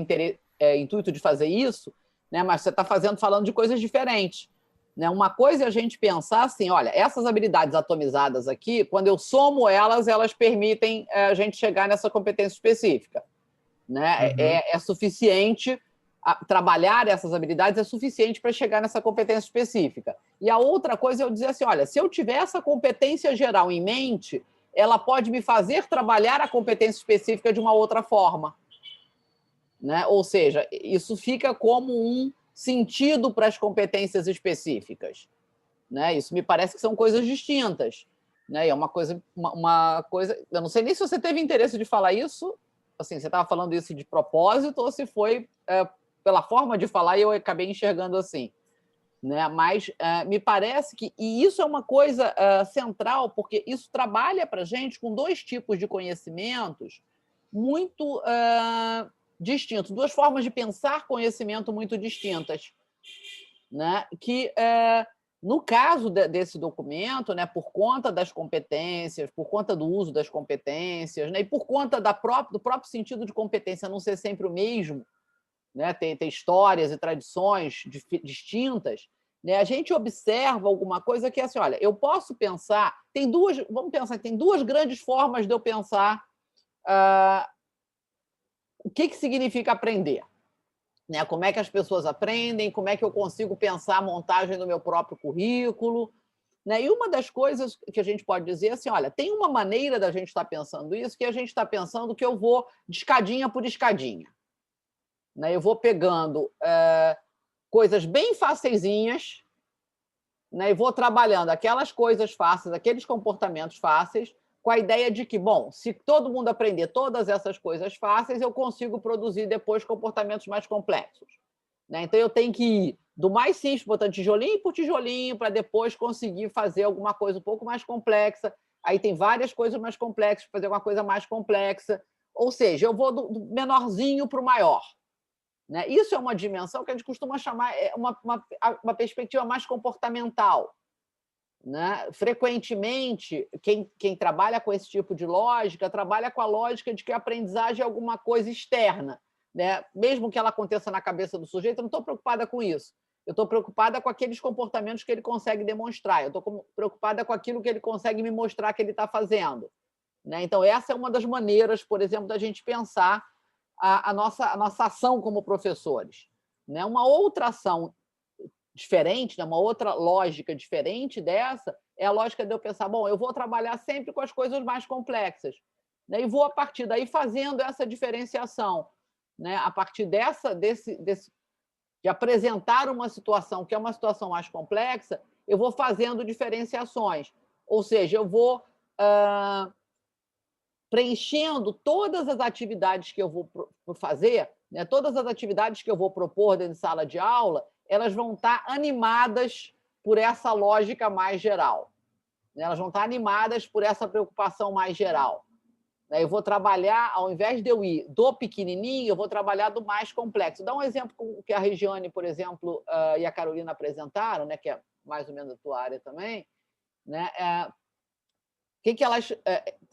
intuito de fazer isso, né? Mas você está falando de coisas diferentes. Né? Uma coisa é a gente pensar assim, olha, essas habilidades atomizadas aqui, quando eu somo elas permitem a gente chegar nessa competência específica. Né? É suficiente, trabalhar essas habilidades é suficiente para chegar nessa competência específica. E a outra coisa é eu dizer assim, olha, se eu tiver essa competência geral em mente, ela pode me fazer trabalhar a competência específica de uma outra forma. Né? Ou seja, isso fica como um sentido para as competências específicas. Né? Isso me parece que são coisas distintas. Né? E é uma coisa... Eu não sei nem se você teve interesse de falar isso, assim, você estava falando isso de propósito ou se foi... pela forma de falar, e eu acabei enxergando assim. né? Mas me parece que... E isso é uma coisa central, porque isso trabalha para a gente com dois tipos de conhecimentos muito distintos, duas formas de pensar conhecimento muito distintas, né? Que, no caso desse documento, né, por conta das competências, por conta do uso das competências, né, e por conta do próprio sentido de competência não ser sempre o mesmo, né, ter histórias e tradições distintas, né, a gente observa alguma coisa que é assim, olha, eu posso pensar, vamos pensar que tem duas grandes formas de eu pensar o que significa aprender. Né? Como é que as pessoas aprendem, como é que eu consigo pensar a montagem do meu próprio currículo. Né? E uma das coisas que a gente pode dizer é assim, olha, tem uma maneira da gente estar pensando isso, que a gente está pensando que eu vou de escadinha por escadinha. Né? Eu vou pegando coisas bem faceizinhas, né? E vou trabalhando aquelas coisas fáceis, aqueles comportamentos fáceis, com a ideia de que, bom, se todo mundo aprender todas essas coisas fáceis, eu consigo produzir depois comportamentos mais complexos. Né? Então, eu tenho que ir do mais simples, botando tijolinho por tijolinho, para depois conseguir fazer alguma coisa um pouco mais complexa. Aí tem várias coisas mais complexas, para fazer uma coisa mais complexa. Ou seja, eu vou do menorzinho para o maior. Né? Isso é uma dimensão que a gente costuma chamar uma perspectiva mais comportamental. Né? Frequentemente, quem trabalha com esse tipo de lógica trabalha com a lógica de que a aprendizagem é alguma coisa externa. Né? Mesmo que ela aconteça na cabeça do sujeito, eu não estou preocupada com isso. Eu estou preocupada com aqueles comportamentos que ele consegue demonstrar. Eu estou preocupada com aquilo que ele consegue me mostrar que ele está fazendo. Né? Então, essa é uma das maneiras, por exemplo, da gente pensar a nossa ação como professores. Né? Uma outra ação diferente, né? Uma outra lógica diferente dessa é a lógica de eu pensar, bom, eu vou trabalhar sempre com as coisas mais complexas, né? E vou, a partir daí, fazendo essa diferenciação. Né? A partir de apresentar uma situação que é uma situação mais complexa, eu vou fazendo diferenciações. Ou seja, eu vou preenchendo todas as atividades que eu vou fazer, né? Todas as atividades que eu vou propor dentro de sala de aula, elas vão estar animadas por essa lógica mais geral. Elas vão estar animadas por essa preocupação mais geral. Eu vou trabalhar, ao invés de eu ir do pequenininho, eu vou trabalhar do mais complexo. Dá um exemplo que a Regiane, por exemplo, e a Carolina apresentaram, né, que é mais ou menos a tua área também, né, que elas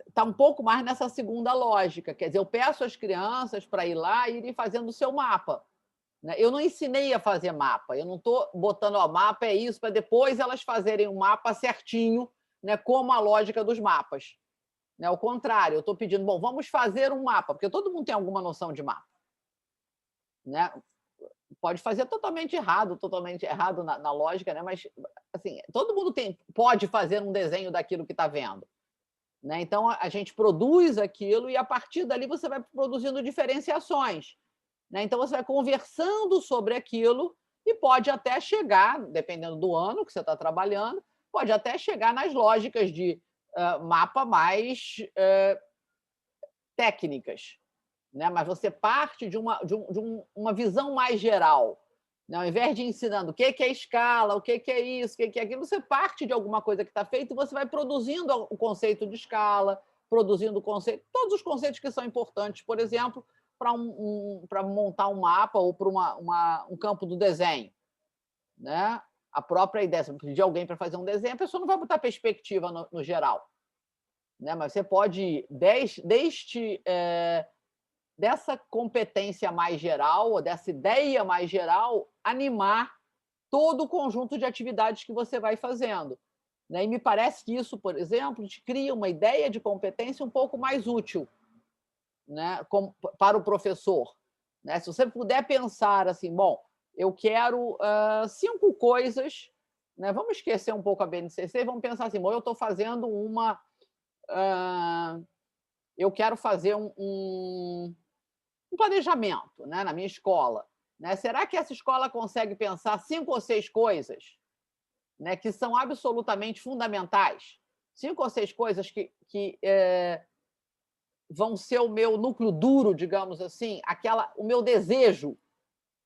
está um pouco mais nessa segunda lógica. Quer dizer, eu peço às crianças para ir lá e irem fazendo o seu mapa. Eu não ensinei a fazer mapa, eu não estou botando o mapa, é isso, para depois elas fazerem um mapa certinho, né, como a lógica dos mapas. Ao contrário, eu estou pedindo, bom, vamos fazer um mapa, porque todo mundo tem alguma noção de mapa. Né? Pode fazer totalmente errado na lógica, né? Mas assim, todo mundo pode fazer um desenho daquilo que está vendo. Né? Então, a gente produz aquilo e, a partir dali, você vai produzindo diferenciações. Né? Então, você vai conversando sobre aquilo e pode até chegar, dependendo do ano que você está trabalhando, pode até chegar nas lógicas de mapa mais técnicas. Né? Mas você parte de uma visão mais geral. Né? Ao invés de ensinando o que é escala, o que é isso, o que é aquilo, você parte de alguma coisa que está feita e você vai produzindo o conceito de escala, produzindo todos os conceitos que são importantes, por exemplo, para montar um mapa ou para um campo do desenho. Né? A própria ideia, se você pedir alguém para fazer um desenho, a pessoa não vai botar perspectiva no geral. Né? Mas você pode ir dessa competência mais geral, ou dessa ideia mais geral, animar todo o conjunto de atividades que você vai fazendo. Né? E me parece que isso, por exemplo, te cria uma ideia de competência um pouco mais útil, né, para o professor. Né? Se você puder pensar assim, bom, eu quero 5 coisas, né? Vamos esquecer um pouco a BNCC e vamos pensar assim, bom, eu estou fazendo eu quero fazer um planejamento, né, na minha escola. Né? Será que essa escola consegue pensar 5 ou 6 coisas, né, que são absolutamente fundamentais? 5 ou 6 coisas que vão ser o meu núcleo duro, digamos assim, o meu desejo,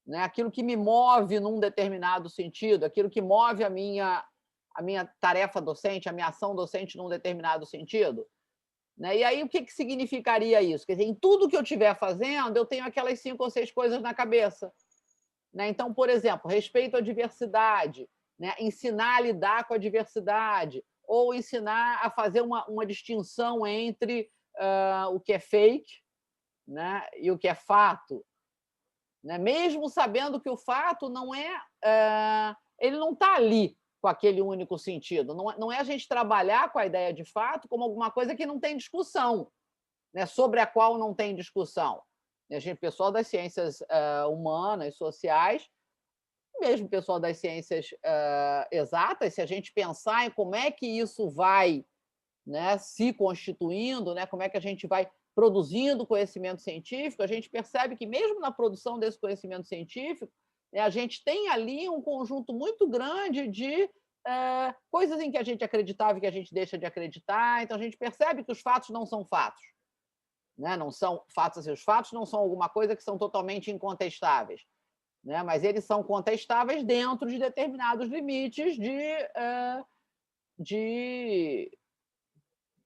né? Aquilo que me move num determinado sentido, aquilo que move a minha tarefa docente, a minha ação docente num determinado sentido. Né? E aí, o que significaria isso? Quer dizer, em tudo que eu estiver fazendo, eu tenho aquelas 5 ou 6 coisas na cabeça. Né? Então, por exemplo, respeito à diversidade, né? Ensinar a lidar com a diversidade, ou ensinar a fazer uma distinção entre o que é fake, né? E o que é fato. Né? Mesmo sabendo que o fato não ele não está ali com aquele único sentido. Não é a gente trabalhar com a ideia de fato como alguma coisa que não tem discussão, né? Sobre a qual não tem discussão. A gente, pessoal das ciências humanas, sociais, mesmo pessoal das ciências exatas, se a gente pensar em como é que isso vai, né, se constituindo, né, como é que a gente vai produzindo conhecimento científico, a gente percebe que, mesmo na produção desse conhecimento científico, né, a gente tem ali um conjunto muito grande de coisas em que a gente acreditava e que a gente deixa de acreditar. Então, a gente percebe que os fatos não são fatos. Né? Não são fatos, assim, os fatos não são alguma coisa que são totalmente incontestáveis. Né? Mas eles são contestáveis dentro de determinados limites de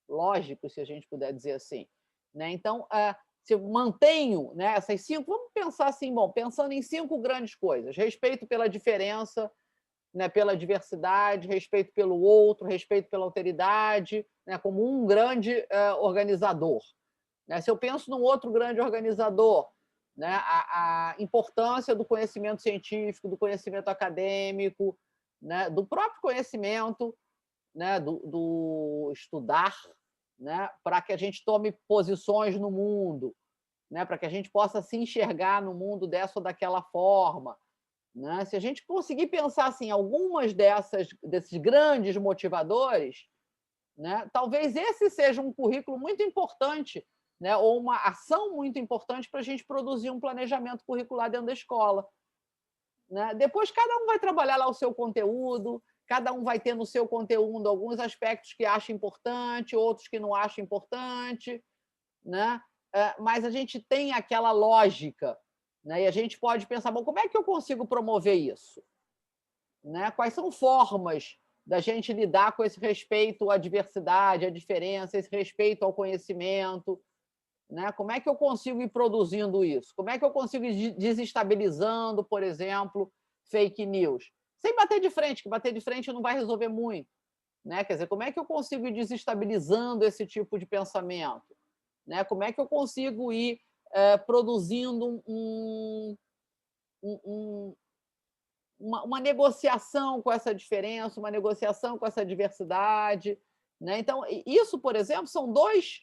lógicos, se a gente puder dizer assim. Né? Então, se eu mantenho, né, essas 5, vamos pensar assim, bom, pensando em 5 grandes coisas: respeito pela diferença, né, pela diversidade, respeito pelo outro, respeito pela alteridade, né, como um grande organizador. Né? Se eu penso num outro grande organizador, né, a importância do conhecimento científico, do conhecimento acadêmico, né, do próprio conhecimento, né, do estudar, né, para que a gente tome posições no mundo, né, para que a gente possa se enxergar no mundo dessa ou daquela forma. Né? Se a gente conseguir pensar assim, algumas desses grandes motivadores, né, talvez esse seja um currículo muito importante, né, ou uma ação muito importante para a gente produzir um planejamento curricular dentro da escola. Né? Depois, cada um vai trabalhar lá o seu conteúdo, cada um vai ter no seu conteúdo alguns aspectos que acha importante, outros que não acha importante, né? Mas a gente tem aquela lógica, né? E a gente pode pensar, bom, como é que eu consigo promover isso? Né? Quais são formas da gente lidar com esse respeito à diversidade, à diferença, esse respeito ao conhecimento? Né? Como é que eu consigo ir produzindo isso? Como é que eu consigo ir desestabilizando, por exemplo, fake news? Sem bater de frente, que bater de frente não vai resolver muito. Né? Quer dizer, como é que eu consigo ir desestabilizando esse tipo de pensamento? Né? Como é que eu consigo ir produzindo uma negociação com essa diferença, uma negociação com essa diversidade? Né? Então, isso, por exemplo, são 2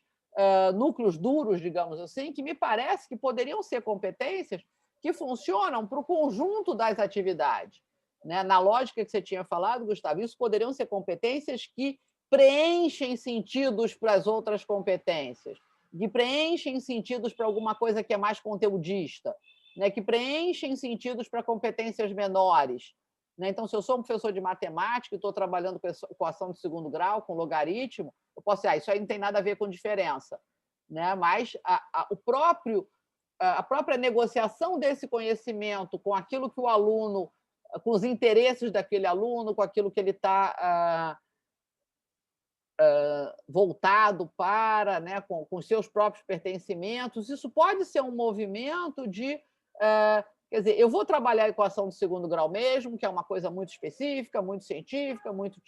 núcleos duros, digamos assim, que me parece que poderiam ser competências que funcionam para o conjunto das atividades. Né? Na lógica que você tinha falado, Gustavo, isso poderiam ser competências que preenchem sentidos para as outras competências, que preenchem sentidos para alguma coisa que é mais conteudista, né? Que preenchem sentidos para competências menores. Né? Então, se eu sou um professor de matemática e estou trabalhando com equação de segundo grau, com logaritmo, eu posso dizer, isso aí não tem nada a ver com diferença. Né? Mas a própria negociação desse conhecimento com aquilo que o aluno, com os interesses daquele aluno, com aquilo que ele está voltado para, né, com os seus próprios pertencimentos, isso pode ser um movimento de... Quer dizer, eu vou trabalhar a equação do segundo grau mesmo, que é uma coisa muito específica, muito científica, muito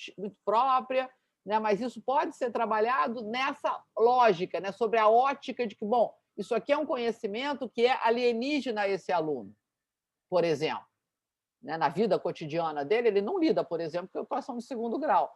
própria, né? Mas isso pode ser trabalhado nessa lógica, né? Sobre a ótica de que, bom, isso aqui é um conhecimento que é alienígena a esse aluno, por exemplo. Né? Na vida cotidiana dele, ele não lida, por exemplo, com a equação do segundo grau.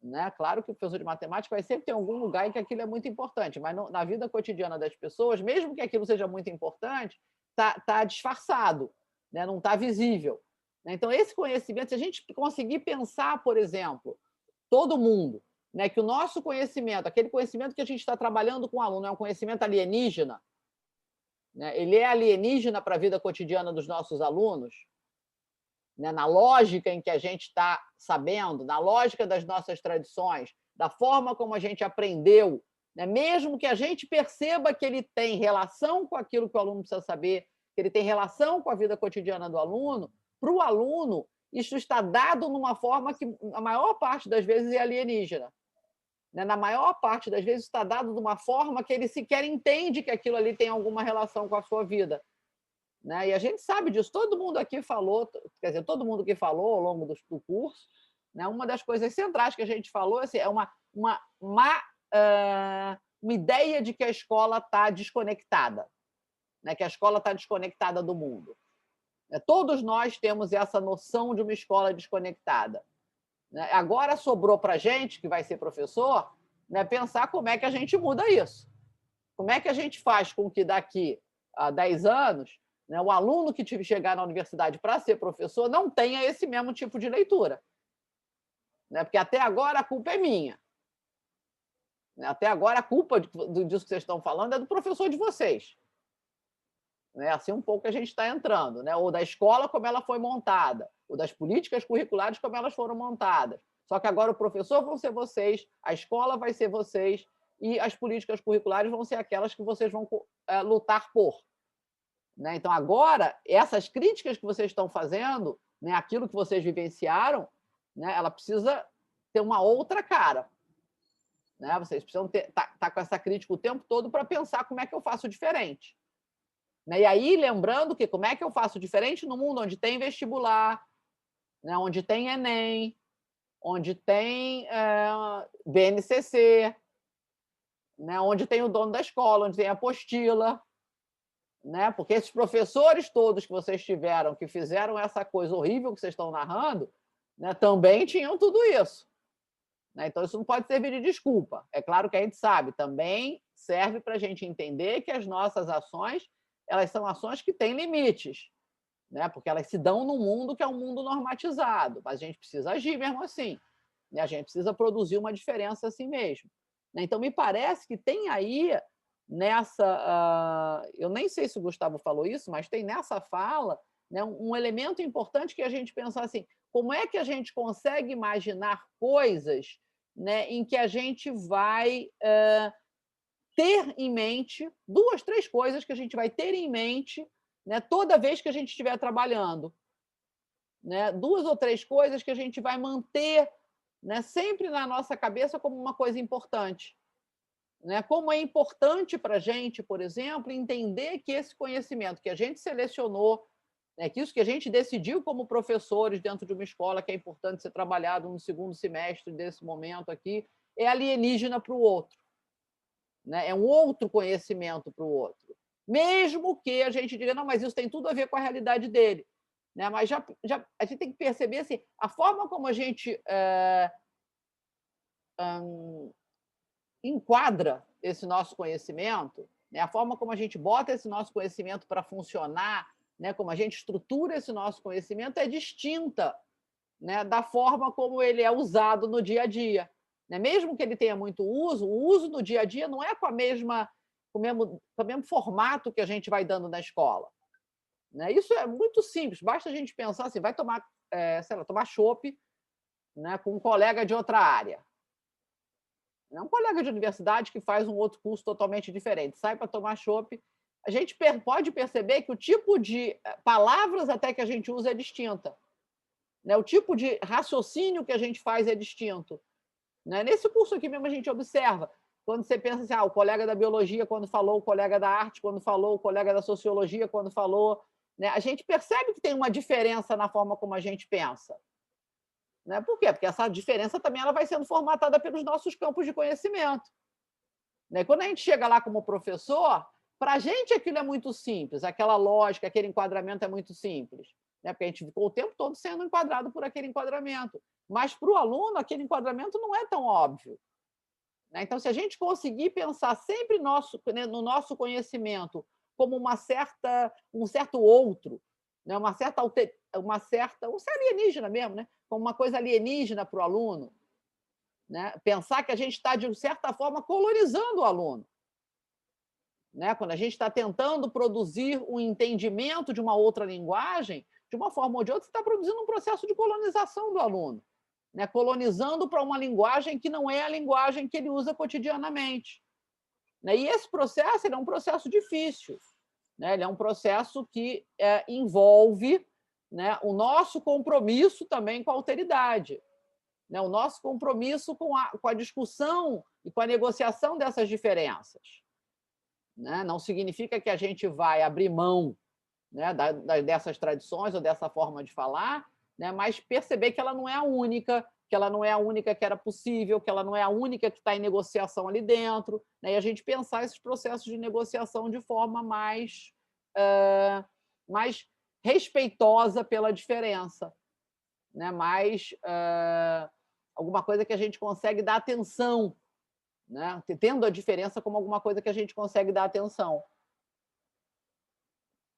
Né? Claro que o professor de matemática vai sempre ter algum lugar em que aquilo é muito importante, mas na vida cotidiana das pessoas, mesmo que aquilo seja muito importante, está disfarçado, né? Não está visível. Então, esse conhecimento, se a gente conseguir pensar, por exemplo, todo mundo, né, que o nosso conhecimento, aquele conhecimento que a gente está trabalhando com o aluno, é um conhecimento alienígena, né? Ele é alienígena para a vida cotidiana dos nossos alunos, né? Na lógica em que a gente está sabendo, na lógica das nossas tradições, da forma como a gente aprendeu, né? Mesmo que a gente perceba que ele tem relação com aquilo que o aluno precisa saber, que ele tem relação com a vida cotidiana do aluno, para o aluno, isso está dado numa forma que, a maior parte das vezes, é alienígena. Né? Na maior parte das vezes, está dado de uma forma que ele sequer entende que aquilo ali tem alguma relação com a sua vida. Né? E a gente sabe disso. Todo mundo aqui falou, quer dizer, todo mundo que falou ao longo do curso, né? Uma das coisas centrais que a gente falou assim, é uma ideia de que a escola está desconectada, né? Que a escola está desconectada do mundo. Todos nós temos essa noção de uma escola desconectada. Agora sobrou para a gente, que vai ser professor, né, pensar como é que a gente muda isso. Como é que a gente faz com que daqui a 10 anos, né, o aluno que chegar na universidade para ser professor não tenha esse mesmo tipo de leitura. Né? Porque até agora a culpa é minha. Até agora a culpa disso que vocês estão falando é do professor de vocês. Né? Assim um pouco que a gente está entrando, né? Ou da escola como ela foi montada, ou das políticas curriculares como elas foram montadas. Só que agora o professor vão ser vocês, a escola vai ser vocês e as políticas curriculares vão ser aquelas que vocês vão lutar por. Né? Então, agora, essas críticas que vocês estão fazendo, né, aquilo que vocês vivenciaram, né, ela precisa ter uma outra cara. Né? Vocês precisam estar com essa crítica o tempo todo para pensar como é que eu faço diferente. E aí, lembrando que como é que eu faço diferente no mundo onde tem vestibular, né, onde tem Enem, onde tem BNCC, né, onde tem o dono da escola, onde tem a apostila. Né? Porque esses professores todos que vocês tiveram, que fizeram essa coisa horrível que vocês estão narrando, né, também tinham tudo isso. Né? Então, isso não pode servir de desculpa. É claro que a gente sabe, também serve para a gente entender que as nossas ações, elas são ações que têm limites, né? Porque elas se dão num mundo que é um mundo normatizado, mas a gente precisa agir mesmo assim. Né? A gente precisa produzir uma diferença assim mesmo. Né? Então, me parece que tem aí, eu nem sei se o Gustavo falou isso, mas tem nessa fala, né, um elemento importante que a gente pensa assim, como é que a gente consegue imaginar coisas, né, em que a gente vai ter em mente 2, 3 coisas que a gente vai ter em mente, né, toda vez que a gente estiver trabalhando. Né? 2 ou 3 coisas que a gente vai manter, né, sempre na nossa cabeça como uma coisa importante. Né? Como é importante para a gente, por exemplo, entender que esse conhecimento que a gente selecionou, né, que isso que a gente decidiu como professores dentro de uma escola que é importante ser trabalhado no segundo semestre desse momento aqui, é alienígena para o outro. Né? É um outro conhecimento para o outro. Mesmo que a gente diga, não, mas isso tem tudo a ver com a realidade dele. Né? Mas já a gente tem que perceber assim, a forma como a gente enquadra esse nosso conhecimento, né? A forma como a gente bota esse nosso conhecimento para funcionar, né? Como a gente estrutura esse nosso conhecimento é distinta, né, da forma como ele é usado no dia a dia. Né? Mesmo que ele tenha muito uso, o uso no dia a dia não é com o mesmo formato que a gente vai dando na escola. Né? Isso é muito simples, basta a gente pensar assim, vai tomar, tomar chopp, né, com um colega de outra área. Um colega de universidade que faz um outro curso totalmente diferente, sai para tomar chopp, a gente pode perceber que o tipo de palavras até que a gente usa é distinta. Né? O tipo de raciocínio que a gente faz é distinto. Né? Nesse curso aqui mesmo a gente observa, quando você pensa assim, o colega da biologia quando falou, o colega da arte quando falou, o colega da sociologia quando falou, né? A gente percebe que tem uma diferença na forma como a gente pensa. Né? Por quê? Porque essa diferença também ela vai sendo formatada pelos nossos campos de conhecimento. Né? Quando a gente chega lá como professor, para a gente aquilo é muito simples, aquela lógica, aquele enquadramento é muito simples. Né? Porque a gente ficou o tempo todo sendo enquadrado por aquele enquadramento. Mas para o aluno, aquele enquadramento não é tão óbvio. Né? Então, se a gente conseguir pensar sempre no nosso conhecimento como um certo outro, né? um ser alienígena mesmo, né? Como uma coisa alienígena para o aluno, né? Pensar que a gente está, de certa forma, colonizando o aluno. Né? Quando a gente está tentando produzir um entendimento de uma outra linguagem, de uma forma ou de outra, você está produzindo um processo de colonização do aluno. Né? Colonizando para uma linguagem que não é a linguagem que ele usa cotidianamente. Né? E esse processo é um processo difícil. né? Ele é um processo que envolve, né, o nosso compromisso também com a alteridade, né? O nosso compromisso com a discussão e com a negociação dessas diferenças, né? Não significa que a gente vai abrir mão, né, dessas tradições ou dessa forma de falar, né, mas perceber que ela não é a única, que ela não é a única que era possível, que ela não é a única que está em negociação ali dentro, né, e a gente pensar esses processos de negociação de forma mais respeitosa pela diferença, né, mais alguma coisa que a gente consegue dar atenção, né, tendo a diferença como alguma coisa que a gente consegue dar atenção.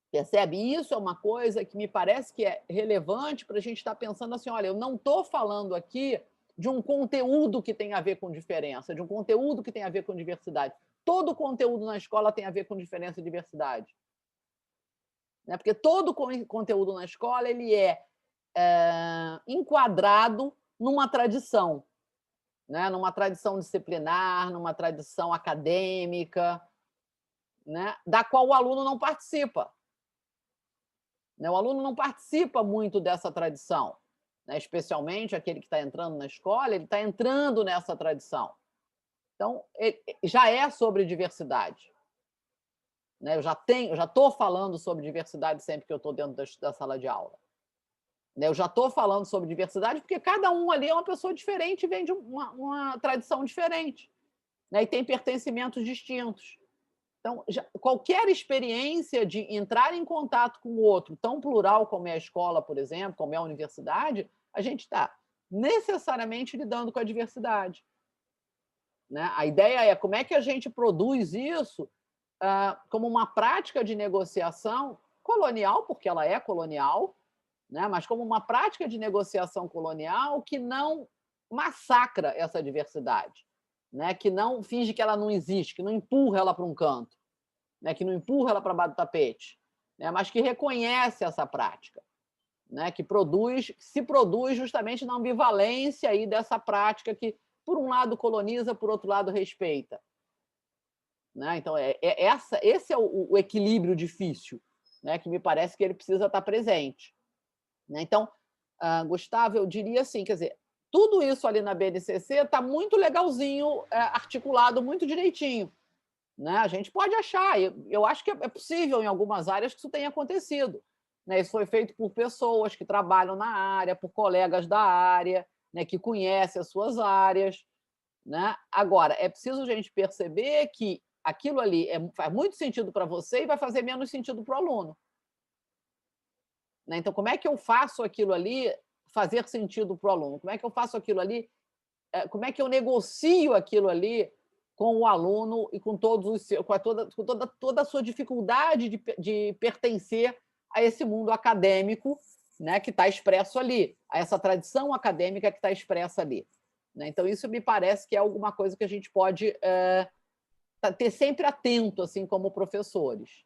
Percebe? Isso é uma coisa que me parece que é relevante para a gente estar pensando assim, olha, eu não estou falando aqui de um conteúdo que tem a ver com diferença, de um conteúdo que tem a ver com diversidade. Todo conteúdo na escola tem a ver com diferença e diversidade. Né? Porque todo conteúdo na escola ele é enquadrado numa tradição, né? Numa tradição disciplinar, numa tradição acadêmica, né? Da qual o aluno não participa. O aluno não participa muito dessa tradição, né? Especialmente aquele que está entrando na escola, ele está entrando nessa tradição. Então, já é sobre diversidade. Né? Eu já estou falando sobre diversidade sempre que eu estou dentro da sala de aula. Eu já estou falando sobre diversidade porque cada um ali é uma pessoa diferente e vem de uma tradição diferente, né? E tem pertencimentos distintos. Então, qualquer experiência de entrar em contato com o outro, tão plural como é a escola, por exemplo, como é a universidade, a gente está necessariamente lidando com a diversidade. Né? A ideia é como é que a gente produz isso como uma prática de negociação colonial, porque ela é colonial, né? Mas como uma prática de negociação colonial que não massacra essa diversidade, né? Que não finge que ela não existe, que não empurra ela para um canto, né? Que não empurra ela para baixo do tapete, né? Mas que reconhece essa prática, né? Que se produz justamente na ambivalência aí dessa prática que, por um lado, coloniza, por outro lado, respeita. Né? Então, esse é o equilíbrio difícil, né? Que me parece que ele precisa estar presente. Né? Então, Gustavo, eu diria assim, quer dizer, tudo isso ali na BNCC está muito legalzinho, articulado muito direitinho. Né? A gente pode achar, eu acho que é possível em algumas áreas que isso tenha acontecido. Né? Isso foi feito por pessoas que trabalham na área, por colegas da área, né? Que conhecem as suas áreas. Né? Agora, é preciso a gente perceber que aquilo ali faz muito sentido para você e vai fazer menos sentido para o aluno. Né? Então, como é que eu faço aquilo ali fazer sentido para o aluno? Como é que eu faço aquilo ali? Como é que eu negocio aquilo ali com o aluno e com toda a sua dificuldade de pertencer a esse mundo acadêmico, né, que está expresso ali, a essa tradição acadêmica que está expressa ali. Né? Então, isso me parece que é alguma coisa que a gente pode ter sempre atento, assim, como professores.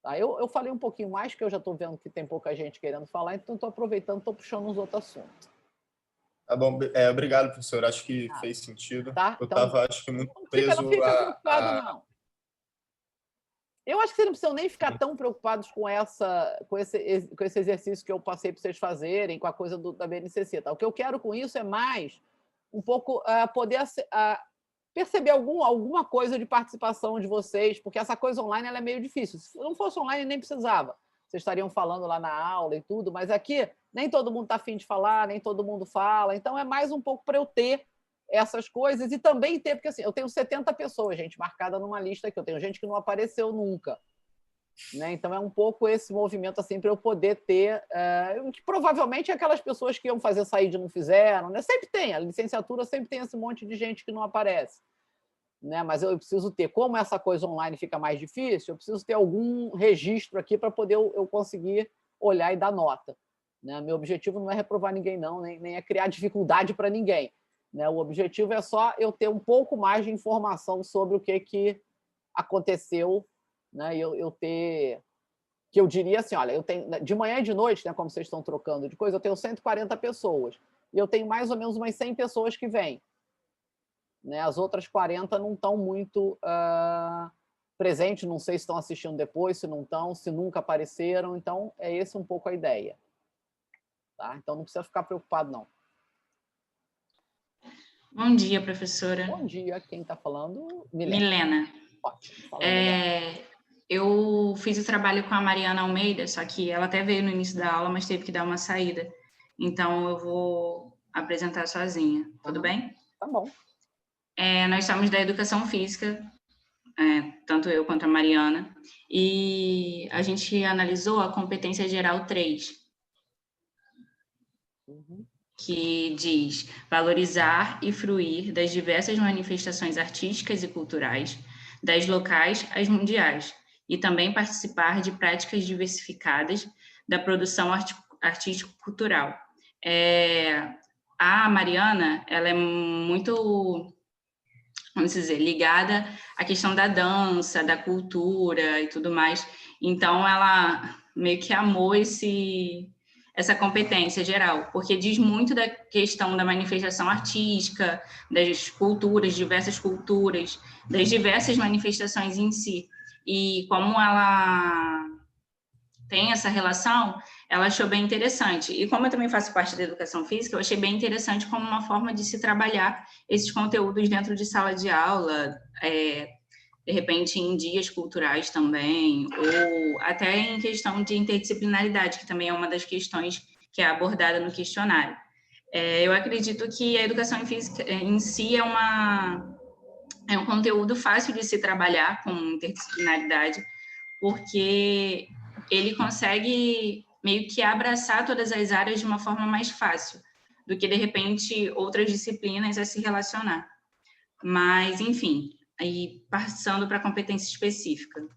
Tá? Eu falei um pouquinho mais, porque eu já estou vendo que tem pouca gente querendo falar, então estou aproveitando, estou puxando uns outros assuntos. Tá bom, obrigado, professor. Acho que fez sentido. Tá? Eu estava, acho que, muito preso não fica preocupado, não. Eu acho que vocês não precisam nem ficar tão preocupados com esse exercício que eu passei para vocês fazerem, com a coisa da BNCC. Tá? O que eu quero com isso é mais um pouco poder perceber alguma coisa de participação de vocês, porque essa coisa online ela é meio difícil. Se não fosse online, nem precisava. Vocês estariam falando lá na aula e tudo, mas aqui nem todo mundo está afim de falar, nem todo mundo fala. Então, é mais um pouco para eu ter essas coisas e também ter, porque assim, eu tenho 70 pessoas, gente, marcada numa lista aqui. Eu tenho gente que não apareceu nunca. Né? Então, é um pouco esse movimento assim, para eu poder ter, que provavelmente é aquelas pessoas que iam fazer saída e não fizeram. Né? Sempre tem, a licenciatura sempre tem esse monte de gente que não aparece. Né? Mas eu preciso ter, como essa coisa online fica mais difícil, eu preciso ter algum registro aqui para poder eu conseguir olhar e dar nota. Né? Meu objetivo não é reprovar ninguém, não, nem é criar dificuldade para ninguém. Né? O objetivo é só eu ter um pouco mais de informação sobre o que aconteceu, né? Eu ter... Que eu diria assim, olha, eu tenho de manhã e de noite, né, como vocês estão trocando de coisa, eu tenho 140 pessoas. E eu tenho mais ou menos umas 100 pessoas que vêm. Né? As outras 40 não estão muito presente, não sei se estão assistindo depois, se não estão, se nunca apareceram. Então, é esse um pouco a ideia. Tá? Então, não precisa ficar preocupado, não. Bom dia, professora. Bom dia. Quem está falando? Milena. Ótimo. Fala, Milena. Eu fiz o trabalho com a Mariana Almeida, só que ela até veio no início da aula, mas teve que dar uma saída. Então, eu vou apresentar sozinha. Tudo bem? Tá bom. Nós somos da Educação Física, tanto eu quanto a Mariana, e a gente analisou a competência geral 3, que diz valorizar e fruir das diversas manifestações artísticas e culturais, das locais às mundiais, e também participar de práticas diversificadas da produção artístico-cultural. A Mariana, ela é muito, vamos dizer, ligada à questão da dança, da cultura e tudo mais. Então, ela meio que amou essa competência geral, porque diz muito da questão da manifestação artística, das culturas, diversas culturas, das diversas manifestações em si. E como ela tem essa relação, ela achou bem interessante. E como eu também faço parte da educação física, eu achei bem interessante como uma forma de se trabalhar esses conteúdos dentro de sala de aula, de repente em dias culturais também, ou até em questão de interdisciplinaridade, que também é uma das questões que é abordada no questionário. Eu acredito que a educação física em si é um conteúdo fácil de se trabalhar com interdisciplinaridade, porque ele consegue meio que abraçar todas as áreas de uma forma mais fácil do que, de repente, outras disciplinas a se relacionar. Mas, enfim, aí passando para a competência específica.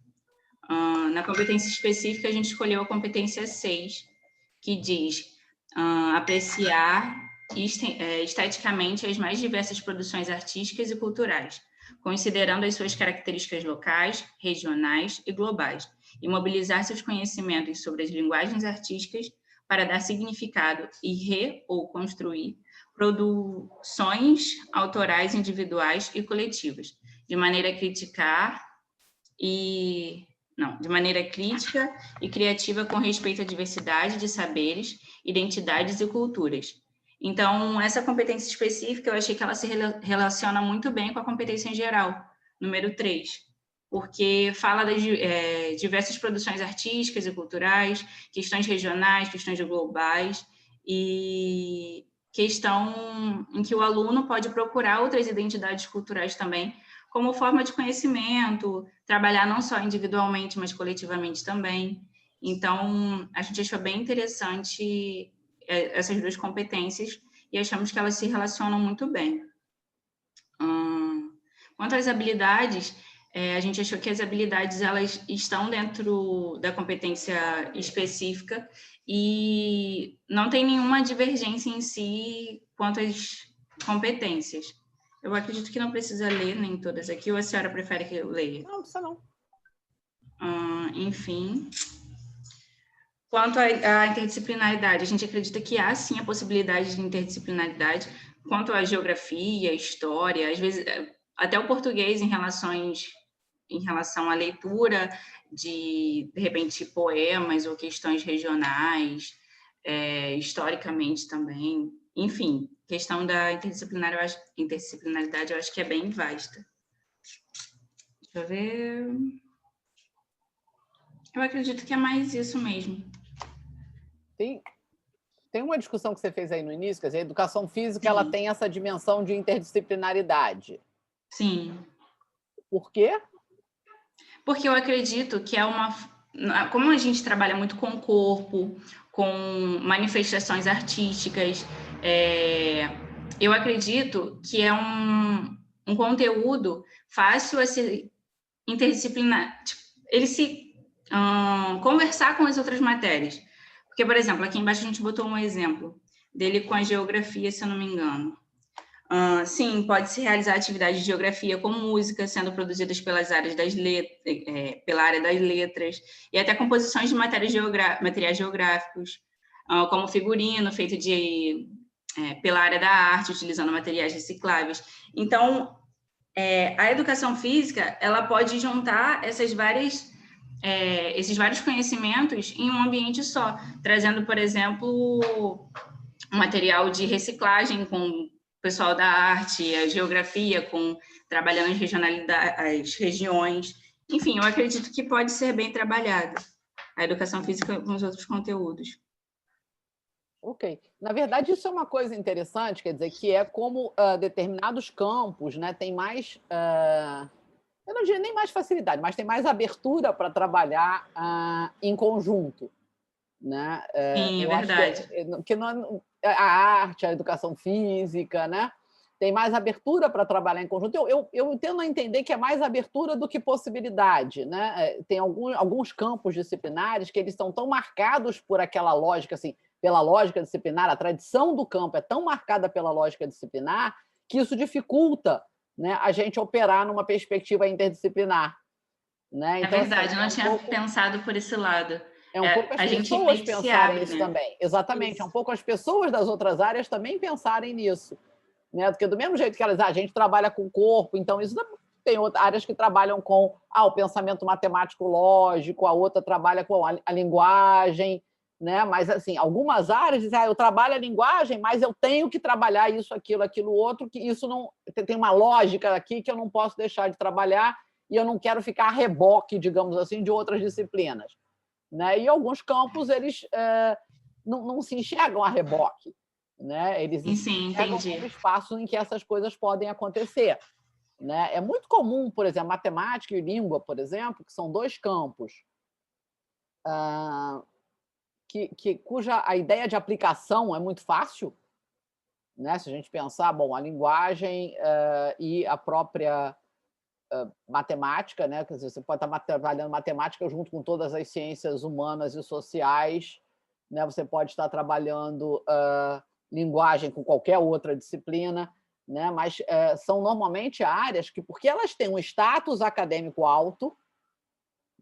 Na competência específica, a gente escolheu a competência 6, que diz apreciar esteticamente as mais diversas produções artísticas e culturais, considerando as suas características locais, regionais e globais, e mobilizar seus conhecimentos sobre as linguagens artísticas para dar significado e ou construir produções autorais individuais e coletivas, de maneira crítica e criativa com respeito à diversidade de saberes, identidades e culturas. Então, essa competência específica, eu achei que ela se relaciona muito bem com a competência em geral, número 3, porque fala das diversas produções artísticas e culturais, questões regionais, questões globais, e questão em que o aluno pode procurar outras identidades culturais também, como forma de conhecimento, trabalhar não só individualmente, mas coletivamente também. Então, a gente achou bem interessante essas duas competências e achamos que elas se relacionam muito bem. Quanto às habilidades, a gente achou que as habilidades elas estão dentro da competência específica e não tem nenhuma divergência em si quanto às competências. Eu acredito que não precisa ler nem todas aqui, ou a senhora prefere que eu leia? Não, precisa não. Enfim. Quanto à interdisciplinaridade, a gente acredita que há, sim, a possibilidade de interdisciplinaridade. Quanto à geografia, história, às vezes, até o português em relação à leitura de repente, poemas ou questões regionais, historicamente também. Enfim, questão da interdisciplinaridade, eu acho que é bem vasta. Deixa eu ver... Eu acredito que é mais isso mesmo. Tem uma discussão que você fez aí no início, quer dizer, a educação física ela tem essa dimensão de interdisciplinaridade. Sim. Por quê? Porque eu acredito que como a gente trabalha muito com o corpo, com manifestações artísticas, eu acredito que é um conteúdo fácil a ser interdisciplinar, ele se conversar com as outras matérias. Porque, por exemplo, aqui embaixo a gente botou um exemplo dele com a geografia, se eu não me engano. Sim, pode-se realizar atividades de geografia com música, sendo produzidas pela área das letras, e até composições de materiais geográficos, como figurino, feito pela área da arte, utilizando materiais recicláveis. Então, a educação física, ela pode juntar esses vários conhecimentos em um ambiente só, trazendo, por exemplo, material de reciclagem com o pessoal da arte, a geografia, trabalhando as regiões. Enfim, eu acredito que pode ser bem trabalhada a educação física com os outros conteúdos. Ok. Na verdade, isso é uma coisa interessante, quer dizer, que é como determinados campos, né, têm mais, eu não diria nem mais facilidade, mas tem mais abertura para trabalhar em conjunto. Né? Sim, eu verdade. Acho que a arte, a educação física, né, tem mais abertura para trabalhar em conjunto. Eu tendo a entender que é mais abertura do que possibilidade. Né? Tem alguns campos disciplinares que eles são tão marcados por aquela lógica, assim, pela lógica disciplinar, a tradição do campo é tão marcada pela lógica disciplinar que isso dificulta, né, a gente operar numa perspectiva interdisciplinar. Né? Então, é verdade, assim, eu não tinha pensado por esse lado. É um pouco as pessoas pensarem nisso também. Exatamente, isso. É um pouco as pessoas das outras áreas também pensarem nisso. Né? Porque do mesmo jeito que elas, a gente trabalha com o corpo, então isso tem áreas que trabalham com o pensamento matemático-lógico, a outra trabalha com a linguagem, né? Mas assim, algumas áreas dizem, eu trabalho a linguagem, mas eu tenho que trabalhar isso, aquilo outro, que isso não tem uma lógica aqui que eu não posso deixar de trabalhar e eu não quero ficar a reboque, digamos assim, de outras disciplinas. Né? E alguns campos eles não se enxergam a reboque, né? Eles enxergam como espaços em que essas coisas podem acontecer. Né? É muito comum, por exemplo, matemática e língua, por exemplo, que são dois campos cuja a ideia de aplicação é muito fácil. Né? Se a gente pensar, a linguagem e a própria matemática, né? Quer dizer, você pode estar trabalhando matemática junto com todas as ciências humanas e sociais, né? Você pode estar trabalhando linguagem com qualquer outra disciplina, né? Mas são normalmente áreas que, porque elas têm um status acadêmico alto,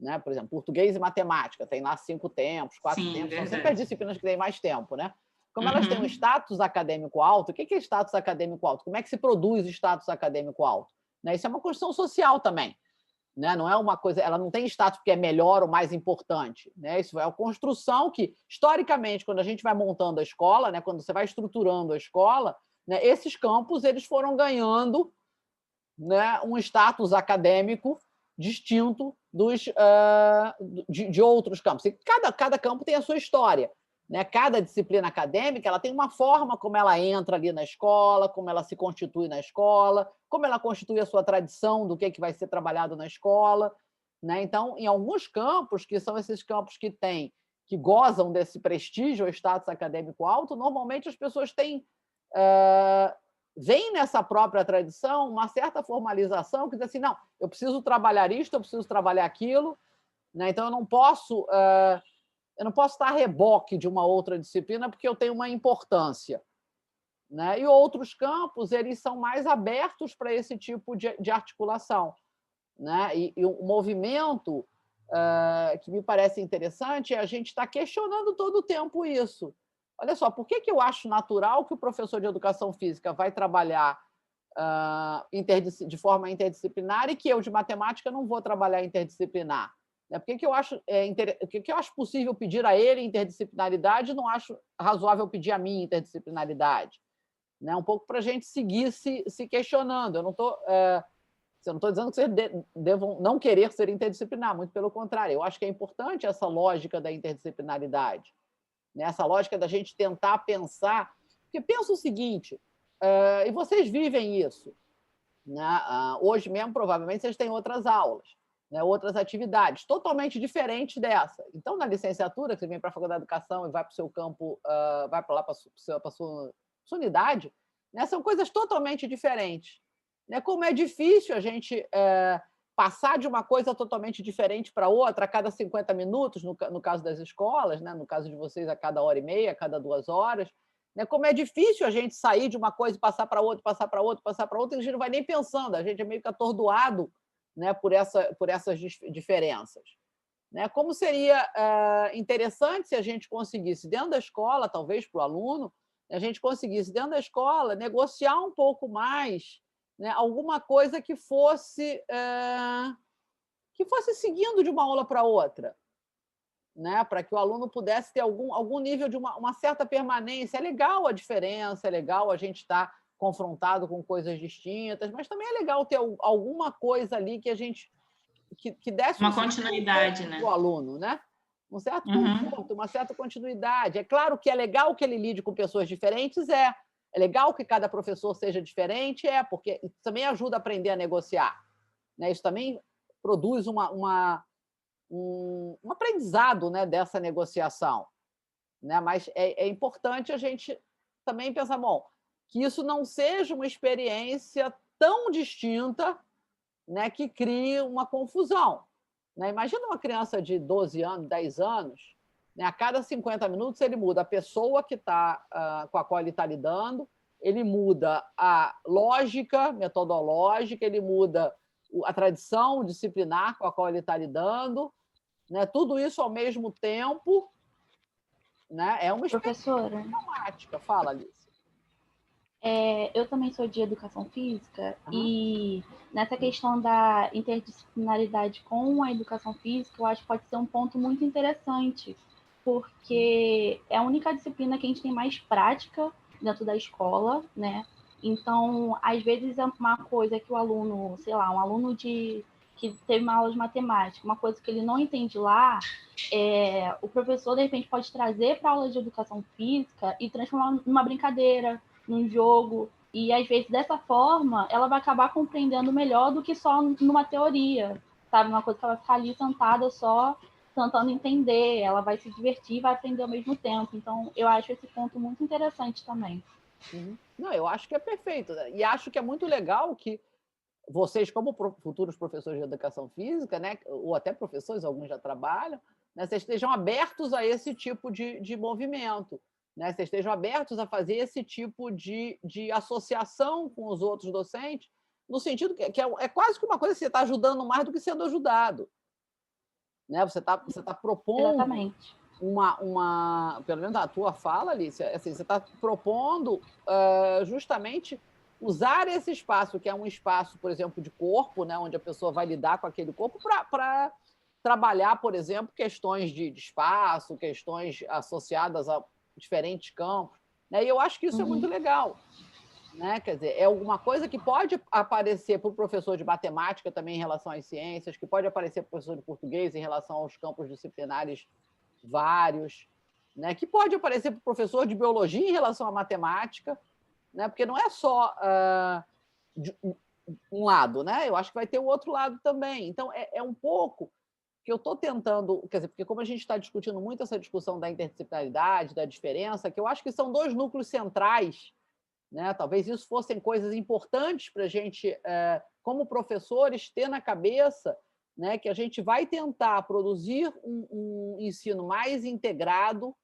né? Por exemplo, português e matemática, tem lá 5 tempos, 4 tempos, verdade. São sempre as disciplinas que têm mais tempo, né? Como elas têm um status acadêmico alto, o que é status acadêmico alto? Como é que se produz status acadêmico alto? Né? Isso é uma construção social também. Né? Não é uma coisa, ela não tem status porque é melhor ou mais importante. Né? Isso é uma construção que, historicamente, quando a gente vai montando a escola, né? Quando você vai estruturando a escola, né? Esses campos eles foram ganhando, né? Um status acadêmico distinto de outros campos. E cada campo tem a sua história. Né? Cada disciplina acadêmica ela tem uma forma como ela entra ali na escola, como ela se constitui na escola, como ela constitui a sua tradição do que vai ser trabalhado na escola. Né? Então, em alguns campos, que são esses campos que gozam desse prestígio ou status acadêmico alto, normalmente as pessoas veem nessa própria tradição uma certa formalização que diz assim, não, eu preciso trabalhar isto, eu preciso trabalhar aquilo, né? Então eu não posso estar a reboque de uma outra disciplina porque eu tenho uma importância. Né? E outros campos eles são mais abertos para esse tipo de articulação. Né? E o movimento que me parece interessante é a gente estar questionando todo o tempo isso. Olha só, por que eu acho natural que o professor de educação física vai trabalhar de forma interdisciplinar e que eu, de matemática, não vou trabalhar interdisciplinar? Por que eu acho possível pedir a ele interdisciplinaridade e não acho razoável pedir a mim interdisciplinaridade? Né? Um pouco para a gente seguir se questionando. Eu não estou dizendo que vocês devam não querer ser interdisciplinar, muito pelo contrário. Eu acho que é importante essa lógica da interdisciplinaridade. Né? Essa lógica da gente tentar pensar... Porque pensa o seguinte, e vocês vivem isso. Né? Hoje mesmo, provavelmente, vocês têm outras aulas. Né, outras atividades totalmente diferentes dessa. Então, na licenciatura, que você vem para a Faculdade de Educação e vai para o seu campo, vai para lá para a sua unidade, né, são coisas totalmente diferentes. Né? Como é difícil a gente passar de uma coisa totalmente diferente para outra a cada 50 minutos, no caso das escolas, né? No caso de vocês, a cada 1h30, a cada 2 horas. Né? Como é difícil a gente sair de uma coisa e passar para outra, passar para outra, passar para outra, e a gente não vai nem pensando, a gente é meio que atordoado, né, por essas diferenças. Né? Como seria interessante se a gente conseguisse, dentro da escola, talvez para o aluno, a gente conseguisse, dentro da escola, negociar um pouco mais né, alguma coisa que fosse seguindo de uma aula para outra, né, para que o aluno pudesse ter algum nível de uma certa permanência. É legal a diferença, é legal a gente estar confrontado com coisas distintas, mas também é legal ter alguma coisa ali que a gente que desse uma continuidade, né? O aluno, né? Um certo Uhum. conforto, uma certa continuidade. É claro que é legal que ele lide com pessoas diferentes, é legal que cada professor seja diferente, porque isso também ajuda a aprender a negociar, né? Isso também produz um aprendizado, né, dessa negociação, né? Mas é importante a gente também pensar, bom, que isso não seja uma experiência tão distinta, né, que crie uma confusão, né? Imagina uma criança de 12 anos, 10 anos, né, a cada 50 minutos ele muda a pessoa que com a qual ele está lidando, ele muda a lógica metodológica, ele muda a tradição disciplinar com a qual ele está lidando, né? Tudo isso ao mesmo tempo, né? É uma experiência Professora, traumática. Fala, Alice. eu também sou de educação física e nessa questão da interdisciplinaridade com a educação física, eu acho que pode ser um ponto muito interessante, porque é a única disciplina que a gente tem mais prática dentro da escola, né? Então, às vezes é uma coisa que o aluno, sei lá, um aluno que teve uma aula de matemática, uma coisa que ele não entende lá, o professor, de repente, pode trazer para a aula de educação física e transformar numa brincadeira, num jogo, e às vezes dessa forma ela vai acabar compreendendo melhor do que só numa teoria, sabe? Uma coisa que ela vai ficar ali sentada só tentando entender, ela vai se divertir e vai aprender ao mesmo tempo. Então, eu acho esse ponto muito interessante também. Não, eu acho que é perfeito, né? E acho que é muito legal que vocês, como futuros professores de educação física, né, ou até professores, alguns já trabalham, né, vocês estejam abertos a esse tipo de movimento, né? Vocês estejam abertos a fazer esse tipo de associação com os outros docentes, no sentido que é quase que uma coisa que você está ajudando mais do que sendo ajudado, né? Você tá propondo. Exatamente. Pelo menos a tua fala, Alice, assim, você está propondo justamente usar esse espaço, que é um espaço, por exemplo, de corpo, né, onde a pessoa vai lidar com aquele corpo, para trabalhar, por exemplo, questões de espaço, questões associadas a diferentes campos, né? E eu acho que isso é muito legal, né? Quer dizer, é alguma coisa que pode aparecer para o professor de matemática também em relação às ciências, que pode aparecer para o professor de português em relação aos campos disciplinares vários, né? Que pode aparecer para o professor de biologia em relação à matemática, né? Porque não é só um lado, né? Eu acho que vai ter o outro lado também. Então, é um pouco que eu estou tentando, quer dizer, porque como a gente está discutindo muito essa discussão da interdisciplinaridade, da diferença, que eu acho que são dois núcleos centrais, né? Talvez isso fossem coisas importantes para a gente, como professores, ter na cabeça, né, que a gente vai tentar produzir um ensino mais integrado,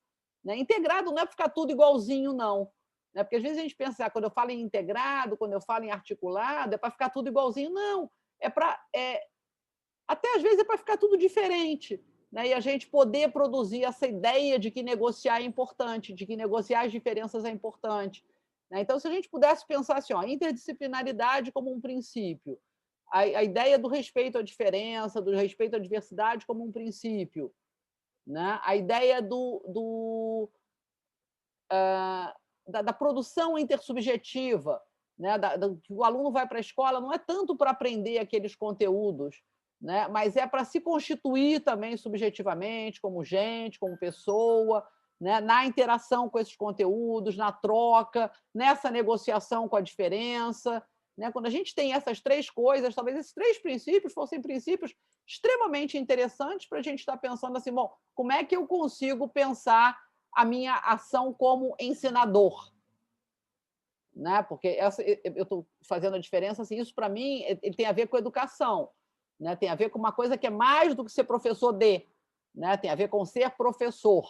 né? Integrado não é ficar tudo igualzinho, não, né? Porque às vezes a gente pensa, quando eu falo em integrado, quando eu falo em articulado, é para ficar tudo igualzinho. Não, até às vezes é para ficar tudo diferente, né? E a gente poder produzir essa ideia de que negociar é importante, de que negociar as diferenças é importante, né? Então, se a gente pudesse pensar assim, interdisciplinaridade como um princípio, a ideia do respeito à diferença, do respeito à diversidade como um princípio, né? A ideia da produção intersubjetiva, né? Que o aluno vai para a escola não é tanto para aprender aqueles conteúdos, né? Mas é para se constituir também subjetivamente, como gente, como pessoa, né? Na interação com esses conteúdos, na troca, nessa negociação com a diferença, né? Quando a gente tem essas três coisas, talvez esses três princípios fossem princípios extremamente interessantes para a gente estar pensando assim, bom, como é que eu consigo pensar a minha ação como ensinador? Né? Porque eu estou fazendo a diferença, assim, isso para mim ele tem a ver com educação, né? Tem a ver com uma coisa que é mais do que ser professor né? Tem a ver com ser professor,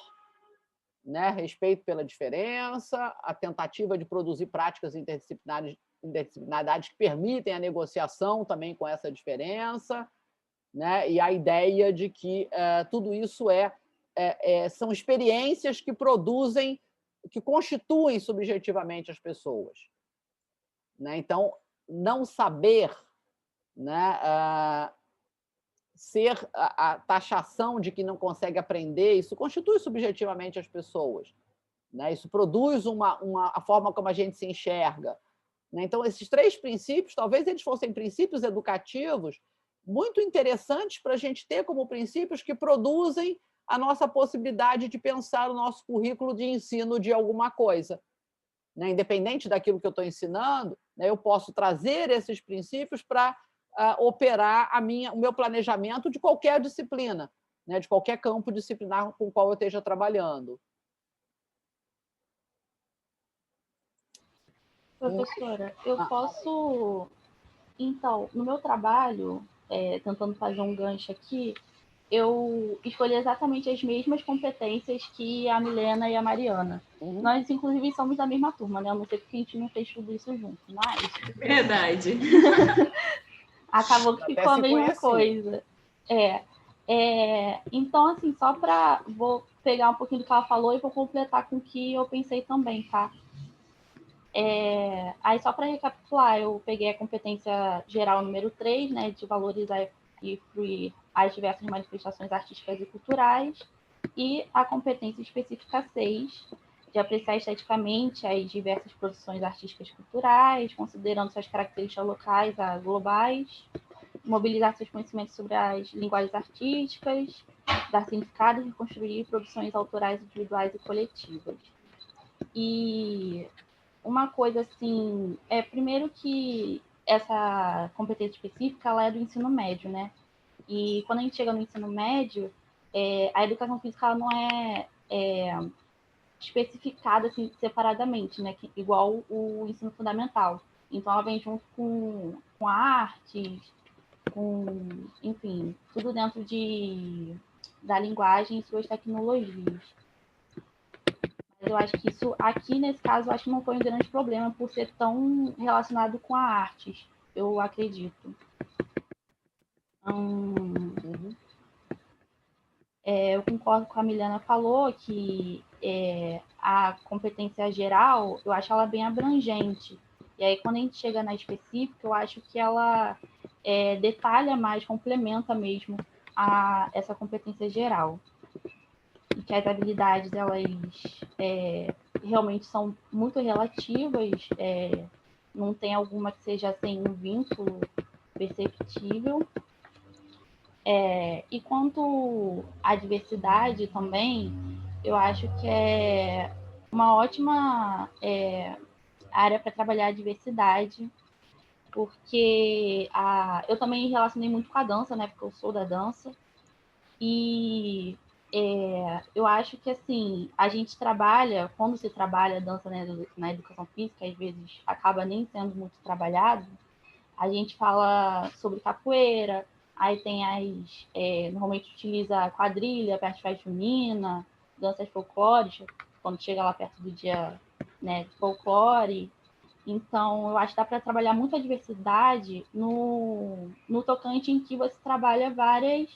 né? Respeito pela diferença, a tentativa de produzir práticas interdisciplinaridade que permitem a negociação também com essa diferença, né? E a ideia de que tudo isso são experiências que produzem, que constituem subjetivamente as pessoas, né? Então, não saber, né, ser a taxação de que não consegue aprender, isso constitui subjetivamente as pessoas, né? Isso produz a forma como a gente se enxerga, né? Então, esses 3 princípios, talvez eles fossem princípios educativos muito interessantes para a gente ter como princípios que produzem a nossa possibilidade de pensar o nosso currículo de ensino de alguma coisa, né? Independente daquilo que eu estou ensinando, né, eu posso trazer esses princípios para operar o meu planejamento de qualquer disciplina, né, de qualquer campo disciplinar com o qual eu esteja trabalhando. Professora, eu posso... Então, no meu trabalho, tentando fazer um gancho aqui, eu escolhi exatamente as mesmas competências que a Milena e a Mariana. Nós, inclusive, somos da mesma turma, né? Eu não sei porque a gente não fez tudo isso junto, mas... Verdade. Acabou que ficou a mesma coisa. Então, assim, vou pegar um pouquinho do que ela falou e vou completar com o que eu pensei também, tá? Aí, só para recapitular, eu peguei a competência geral número 3, né, de valorizar e fruir as diversas manifestações artísticas e culturais, e a competência específica 6, de apreciar esteticamente as diversas produções artísticas e culturais, considerando suas características locais a globais, mobilizar seus conhecimentos sobre as linguagens artísticas, dar significado e construir produções autorais individuais e coletivas. E uma coisa assim, primeiro que essa competência específica ela é do ensino médio, né? E quando a gente chega no ensino médio, a educação física ela não é especificada assim, separadamente, né? Igual o ensino fundamental. Então, ela vem junto com artes, enfim, tudo dentro da linguagem e suas tecnologias. Mas eu acho que isso, aqui nesse caso, eu acho que não foi um grande problema por ser tão relacionado com a artes, eu acredito. Eu concordo com a Milena falou que a competência geral, eu acho ela bem abrangente. E aí, quando a gente chega na específica, eu acho que ela detalha mais, complementa mesmo essa competência geral. E que as habilidades, elas realmente são muito relativas, não tem alguma que seja sem um vínculo perceptível. E quanto à diversidade também, eu acho que é uma ótima área para trabalhar a diversidade, porque eu também relacionei muito com a dança, né? Porque eu sou da dança. E eu acho que, assim, a gente trabalha, quando se trabalha a dança, né, na educação física, às vezes acaba nem sendo muito trabalhado. A gente fala sobre capoeira, aí tem normalmente utiliza quadrilha, festa junina, danças folclóricas, quando chega lá perto do dia, né, de folclore. Então, eu acho que dá para trabalhar muito a diversidade no tocante em que você trabalha várias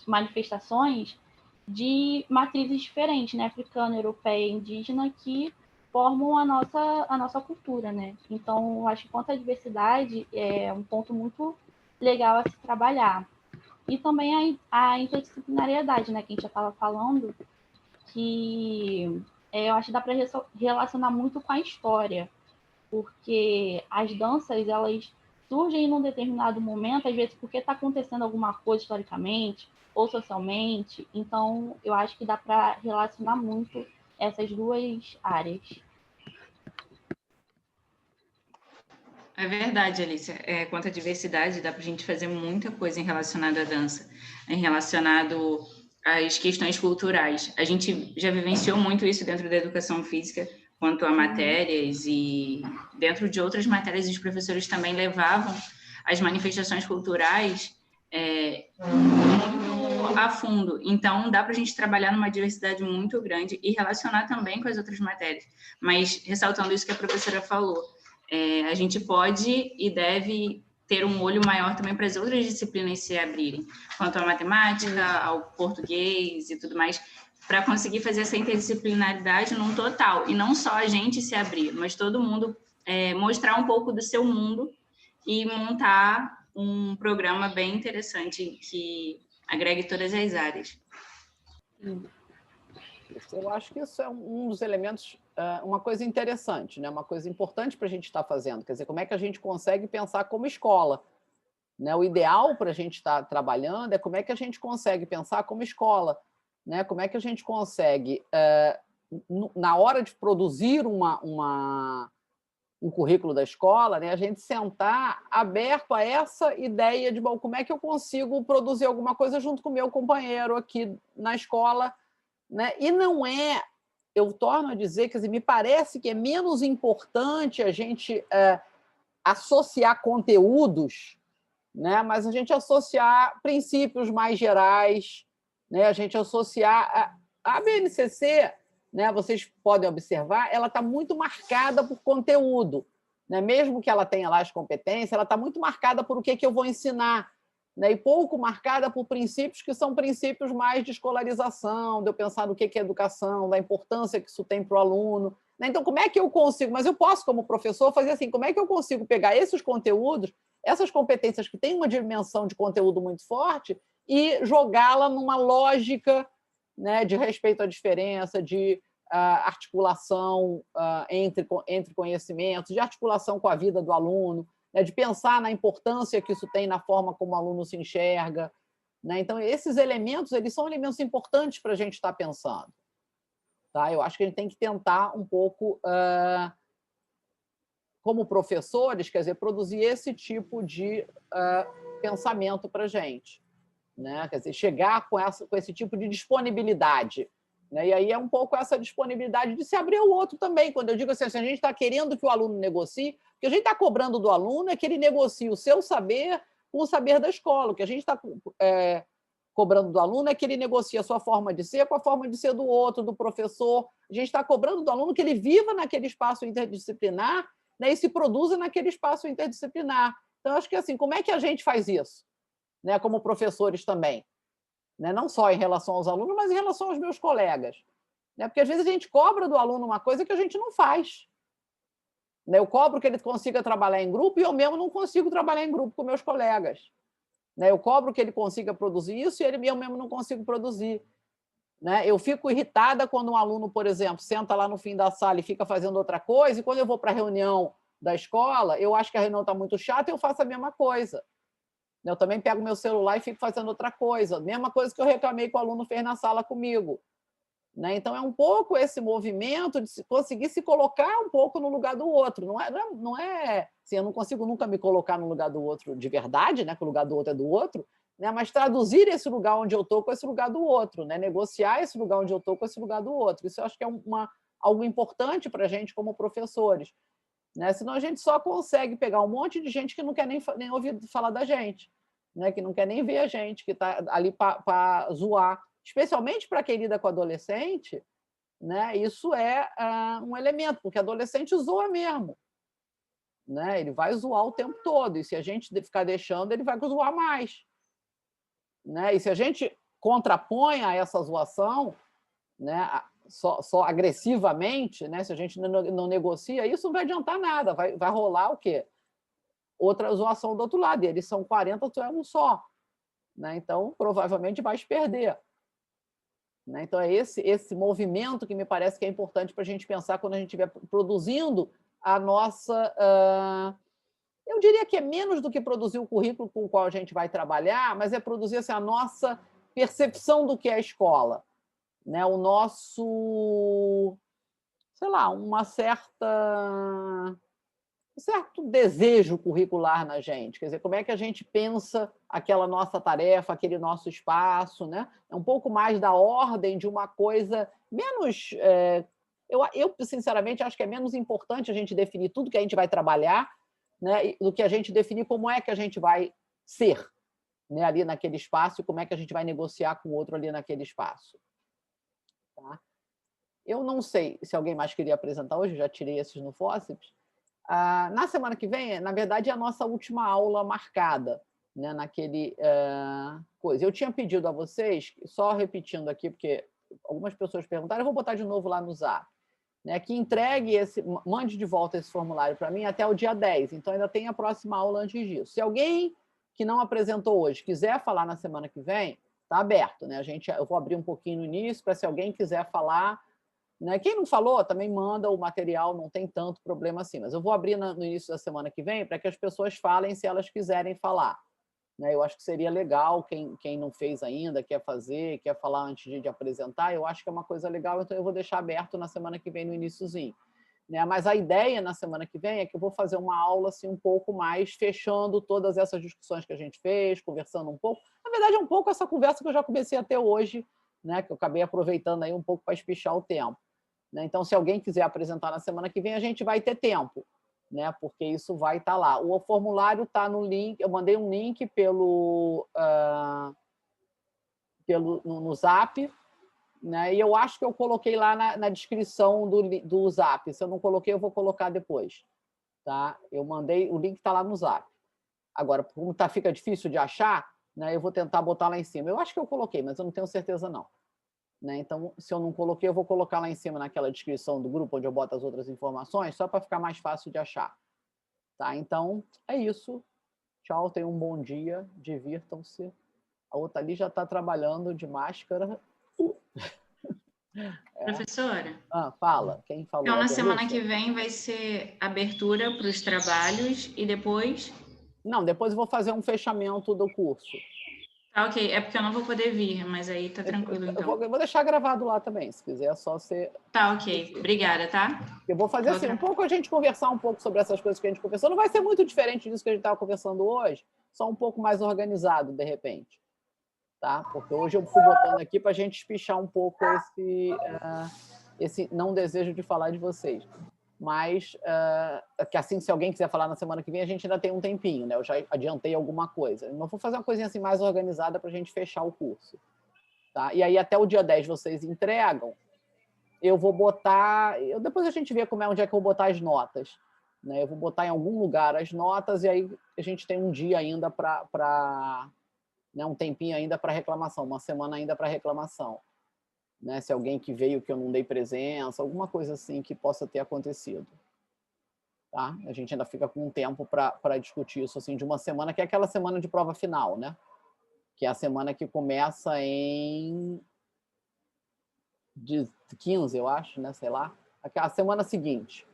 manifestações de matrizes diferentes, né, africana, europeia, indígena, que formam a nossa cultura, né? Então, eu acho que quanto à diversidade é um ponto muito legal a se trabalhar. E também a interdisciplinariedade, né, que a gente já estava falando, que eu acho que dá para relacionar muito com a história, porque as danças, elas surgem num determinado momento, às vezes porque está acontecendo alguma coisa historicamente ou socialmente. Então, eu acho que dá para relacionar muito essas duas áreas. É verdade, Alicia. Quanto à diversidade, dá para a gente fazer muita coisa em relacionado à dança, em relacionado às questões culturais. A gente já vivenciou muito isso dentro da educação física, quanto a matérias, e dentro de outras matérias os professores também levavam as manifestações culturais muito a fundo. Então, dá para a gente trabalhar numa diversidade muito grande e relacionar também com as outras matérias. Mas, ressaltando isso que a professora falou, a gente pode e deve ter um olho maior também para as outras disciplinas se abrirem, quanto à matemática, ao português e tudo mais, para conseguir fazer essa interdisciplinaridade num total, e não só a gente se abrir, mas todo mundo mostrar um pouco do seu mundo e montar um programa bem interessante que agregue todas as áreas. Eu acho que isso é um dos elementos, uma coisa interessante, né? Uma coisa importante para a gente estar fazendo. Quer dizer, como é que a gente consegue pensar como escola? Né? O ideal para a gente estar trabalhando é como é que a gente consegue pensar como escola. Né? Como é que a gente consegue, na hora de produzir um currículo da escola, né, a gente sentar aberto a essa ideia de, bom, como é que eu consigo produzir alguma coisa junto com o meu companheiro aqui na escola, né? E não é, eu torno a dizer, quer dizer, me parece que é menos importante a gente associar conteúdos, né, mas a gente associar princípios mais gerais, né, a gente associar a BNCC, né, vocês podem observar, ela está muito marcada por conteúdo, né? Mesmo que ela tenha lá as competências, ela está muito marcada por o que eu vou ensinar, né? E pouco marcada por princípios que são princípios mais de escolarização, de eu pensar no que é educação, da importância que isso tem para o aluno. Né? Então, como é que eu consigo? Mas eu posso, como professor, fazer assim, como é que eu consigo pegar esses conteúdos, essas competências que têm uma dimensão de conteúdo muito forte e jogá-la numa lógica, né, de respeito à diferença, de articulação entre conhecimentos, de articulação com a vida do aluno, né, de pensar na importância que isso tem na forma como o aluno se enxerga. Né? Então, esses elementos eles são elementos importantes para a gente estar pensando. Tá? Eu acho que a gente tem que tentar um pouco, como professores, quer dizer, produzir esse tipo de pensamento para a gente. Né? Quer dizer, chegar com esse tipo de disponibilidade. Né? E aí é um pouco essa disponibilidade de se abrir ao outro também. Quando eu digo assim, se a gente está querendo que o aluno negocie, o que a gente está cobrando do aluno é que ele negocie o seu saber com o saber da escola. O que a gente está cobrando do aluno é que ele negocie a sua forma de ser com a forma de ser do outro, do professor. A gente está cobrando do aluno que ele viva naquele espaço interdisciplinar, né, e se produza naquele espaço interdisciplinar. Então, acho que assim, como é que a gente faz isso? Né, como professores também. Né, não só em relação aos alunos, mas em relação aos meus colegas. Né, porque, às vezes, a gente cobra do aluno uma coisa que a gente não faz. Né, eu cobro que ele consiga trabalhar em grupo e eu mesmo não consigo trabalhar em grupo com meus colegas. Né, eu cobro que ele consiga produzir isso e eu mesmo não consigo produzir. Né, eu fico irritada quando um aluno, por exemplo, senta lá no fim da sala e fica fazendo outra coisa, e quando eu vou para a reunião da escola, eu acho que a reunião está muito chata e eu faço a mesma coisa. Eu também pego meu celular e fico fazendo outra coisa. Mesma coisa que eu reclamei que o aluno fez na sala comigo. Né? Então, é um pouco esse movimento de conseguir se colocar um pouco no lugar do outro. Não é assim, eu não consigo nunca me colocar no lugar do outro de verdade, né? Que o lugar do outro é do outro, né? Mas traduzir esse lugar onde eu estou com esse lugar do outro, né? Negociar esse lugar onde eu estou com esse lugar do outro. Isso eu acho que é algo importante para a gente como professores. Né? Senão a gente só consegue pegar um monte de gente que não quer nem ouvir falar da gente, né? Que não quer nem ver a gente, que está ali para zoar. Especialmente para quem lida com adolescente, né? Isso é um elemento, porque adolescente zoa mesmo. Né? Ele vai zoar o tempo todo, e se a gente ficar deixando, ele vai zoar mais. Né? E se a gente contrapõe a essa zoação, né? Só agressivamente, né? Se a gente não negocia, isso não vai adiantar nada, vai rolar o quê? Outra zoação do outro lado, e eles são 40, tu é um só. Né? Então, provavelmente vais perder. Né? Então, é esse movimento que me parece que é importante para a gente pensar quando a gente estiver produzindo a nossa... eu diria que é menos do que produzir o currículo com o qual a gente vai trabalhar, mas é produzir assim, a nossa percepção do que é a escola. Né? O nosso, sei lá, um certo desejo curricular na gente. Quer dizer, como é que a gente pensa aquela nossa tarefa, aquele nosso espaço, né? É um pouco mais da ordem de uma coisa menos... Eu, sinceramente, acho que é menos importante a gente definir tudo que a gente vai trabalhar, né, do que a gente definir como é que a gente vai ser, né, ali naquele espaço e como é que a gente vai negociar com o outro ali naquele espaço. Tá? Eu não sei se alguém mais queria apresentar hoje, já tirei esses no Fósseis. Na semana que vem, na verdade, é a nossa última aula marcada, né, naquele coisa. Eu tinha pedido a vocês, só repetindo aqui, porque algumas pessoas perguntaram, eu vou botar de novo lá no Zap, né, que mande de volta esse formulário para mim até o dia 10. Então, ainda tem a próxima aula antes disso. Se alguém que não apresentou hoje quiser falar na semana que vem, está aberto, né? Eu vou abrir um pouquinho no início para se alguém quiser falar, né? Quem não falou, também manda o material, não tem tanto problema assim. Mas eu vou abrir no início da semana que vem para que as pessoas falem se elas quiserem falar. Né? Eu acho que seria legal, quem não fez ainda, quer fazer, quer falar antes de apresentar, eu acho que é uma coisa legal, então eu vou deixar aberto na semana que vem, no iniciozinho. Né? Mas a ideia na semana que vem é que eu vou fazer uma aula assim, um pouco mais fechando todas essas discussões que a gente fez, conversando um pouco. Na verdade, é um pouco essa conversa que eu já comecei a ter hoje, né? Que eu acabei aproveitando aí um pouco para espichar o tempo. Né? Então, se alguém quiser apresentar na semana que vem, a gente vai ter tempo. Né? Porque isso vai estar lá. O formulário está no link, eu mandei um link no Zap, né? E eu acho que eu coloquei lá na descrição do Zap. Se eu não coloquei, eu vou colocar depois. Tá? Eu mandei, o link está lá no Zap. Agora, como fica difícil de achar, né? Eu vou tentar botar lá em cima. Eu acho que eu coloquei, mas eu não tenho certeza não. Né? Então, se eu não coloquei, eu vou colocar lá em cima naquela descrição do grupo, onde eu boto as outras informações, só para ficar mais fácil de achar. Tá? Então, é isso. Tchau, tenham um bom dia, divirtam-se. A outra ali já está trabalhando de máscara. Professora? Fala. Quem falou? Então, na semana que vem vai ser abertura para os trabalhos e depois... Não, depois eu vou fazer um fechamento do curso. Tá, ok. É porque eu não vou poder vir, mas aí tá tranquilo, então. Eu vou deixar gravado lá também, se quiser, é só você... Tá, ok. Obrigada, tá? Eu vou fazer assim, um pouco a gente conversar um pouco sobre essas coisas que a gente conversou. Não vai ser muito diferente disso que a gente estava conversando hoje, só um pouco mais organizado, de repente. Tá? Porque hoje eu fui botando aqui para a gente espichar um pouco esse não desejo de falar de vocês. Mas, que assim, se alguém quiser falar na semana que vem, a gente ainda tem um tempinho, né? Eu já adiantei alguma coisa. Mas vou fazer uma coisinha assim mais organizada para a gente fechar o curso. Tá? E aí, até o dia 10 vocês entregam, eu vou botar... depois a gente vê onde é que eu vou botar as notas. Né? Eu vou botar em algum lugar as notas e aí a gente tem um dia ainda né, um tempinho ainda para reclamação, uma semana ainda para reclamação. Né? Se alguém que veio que eu não dei presença, alguma coisa assim que possa ter acontecido. Tá? A gente ainda fica com um tempo para discutir isso assim, de uma semana, que é aquela semana de prova final, né? Que é a semana que começa em 15, eu acho, né? Sei lá. A semana seguinte.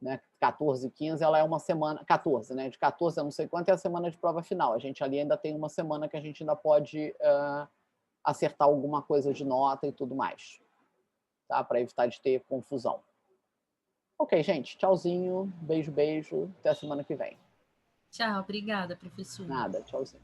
Né? 14, 15, ela é uma semana... 14, né? De 14 a não sei quanto é a semana de prova final. A gente ali ainda tem uma semana que a gente ainda pode acertar alguma coisa de nota e tudo mais. Tá? Para evitar de ter confusão. Ok, gente. Tchauzinho. Beijo, beijo. Até a semana que vem. Tchau. Obrigada, professor. Nada. Tchauzinho.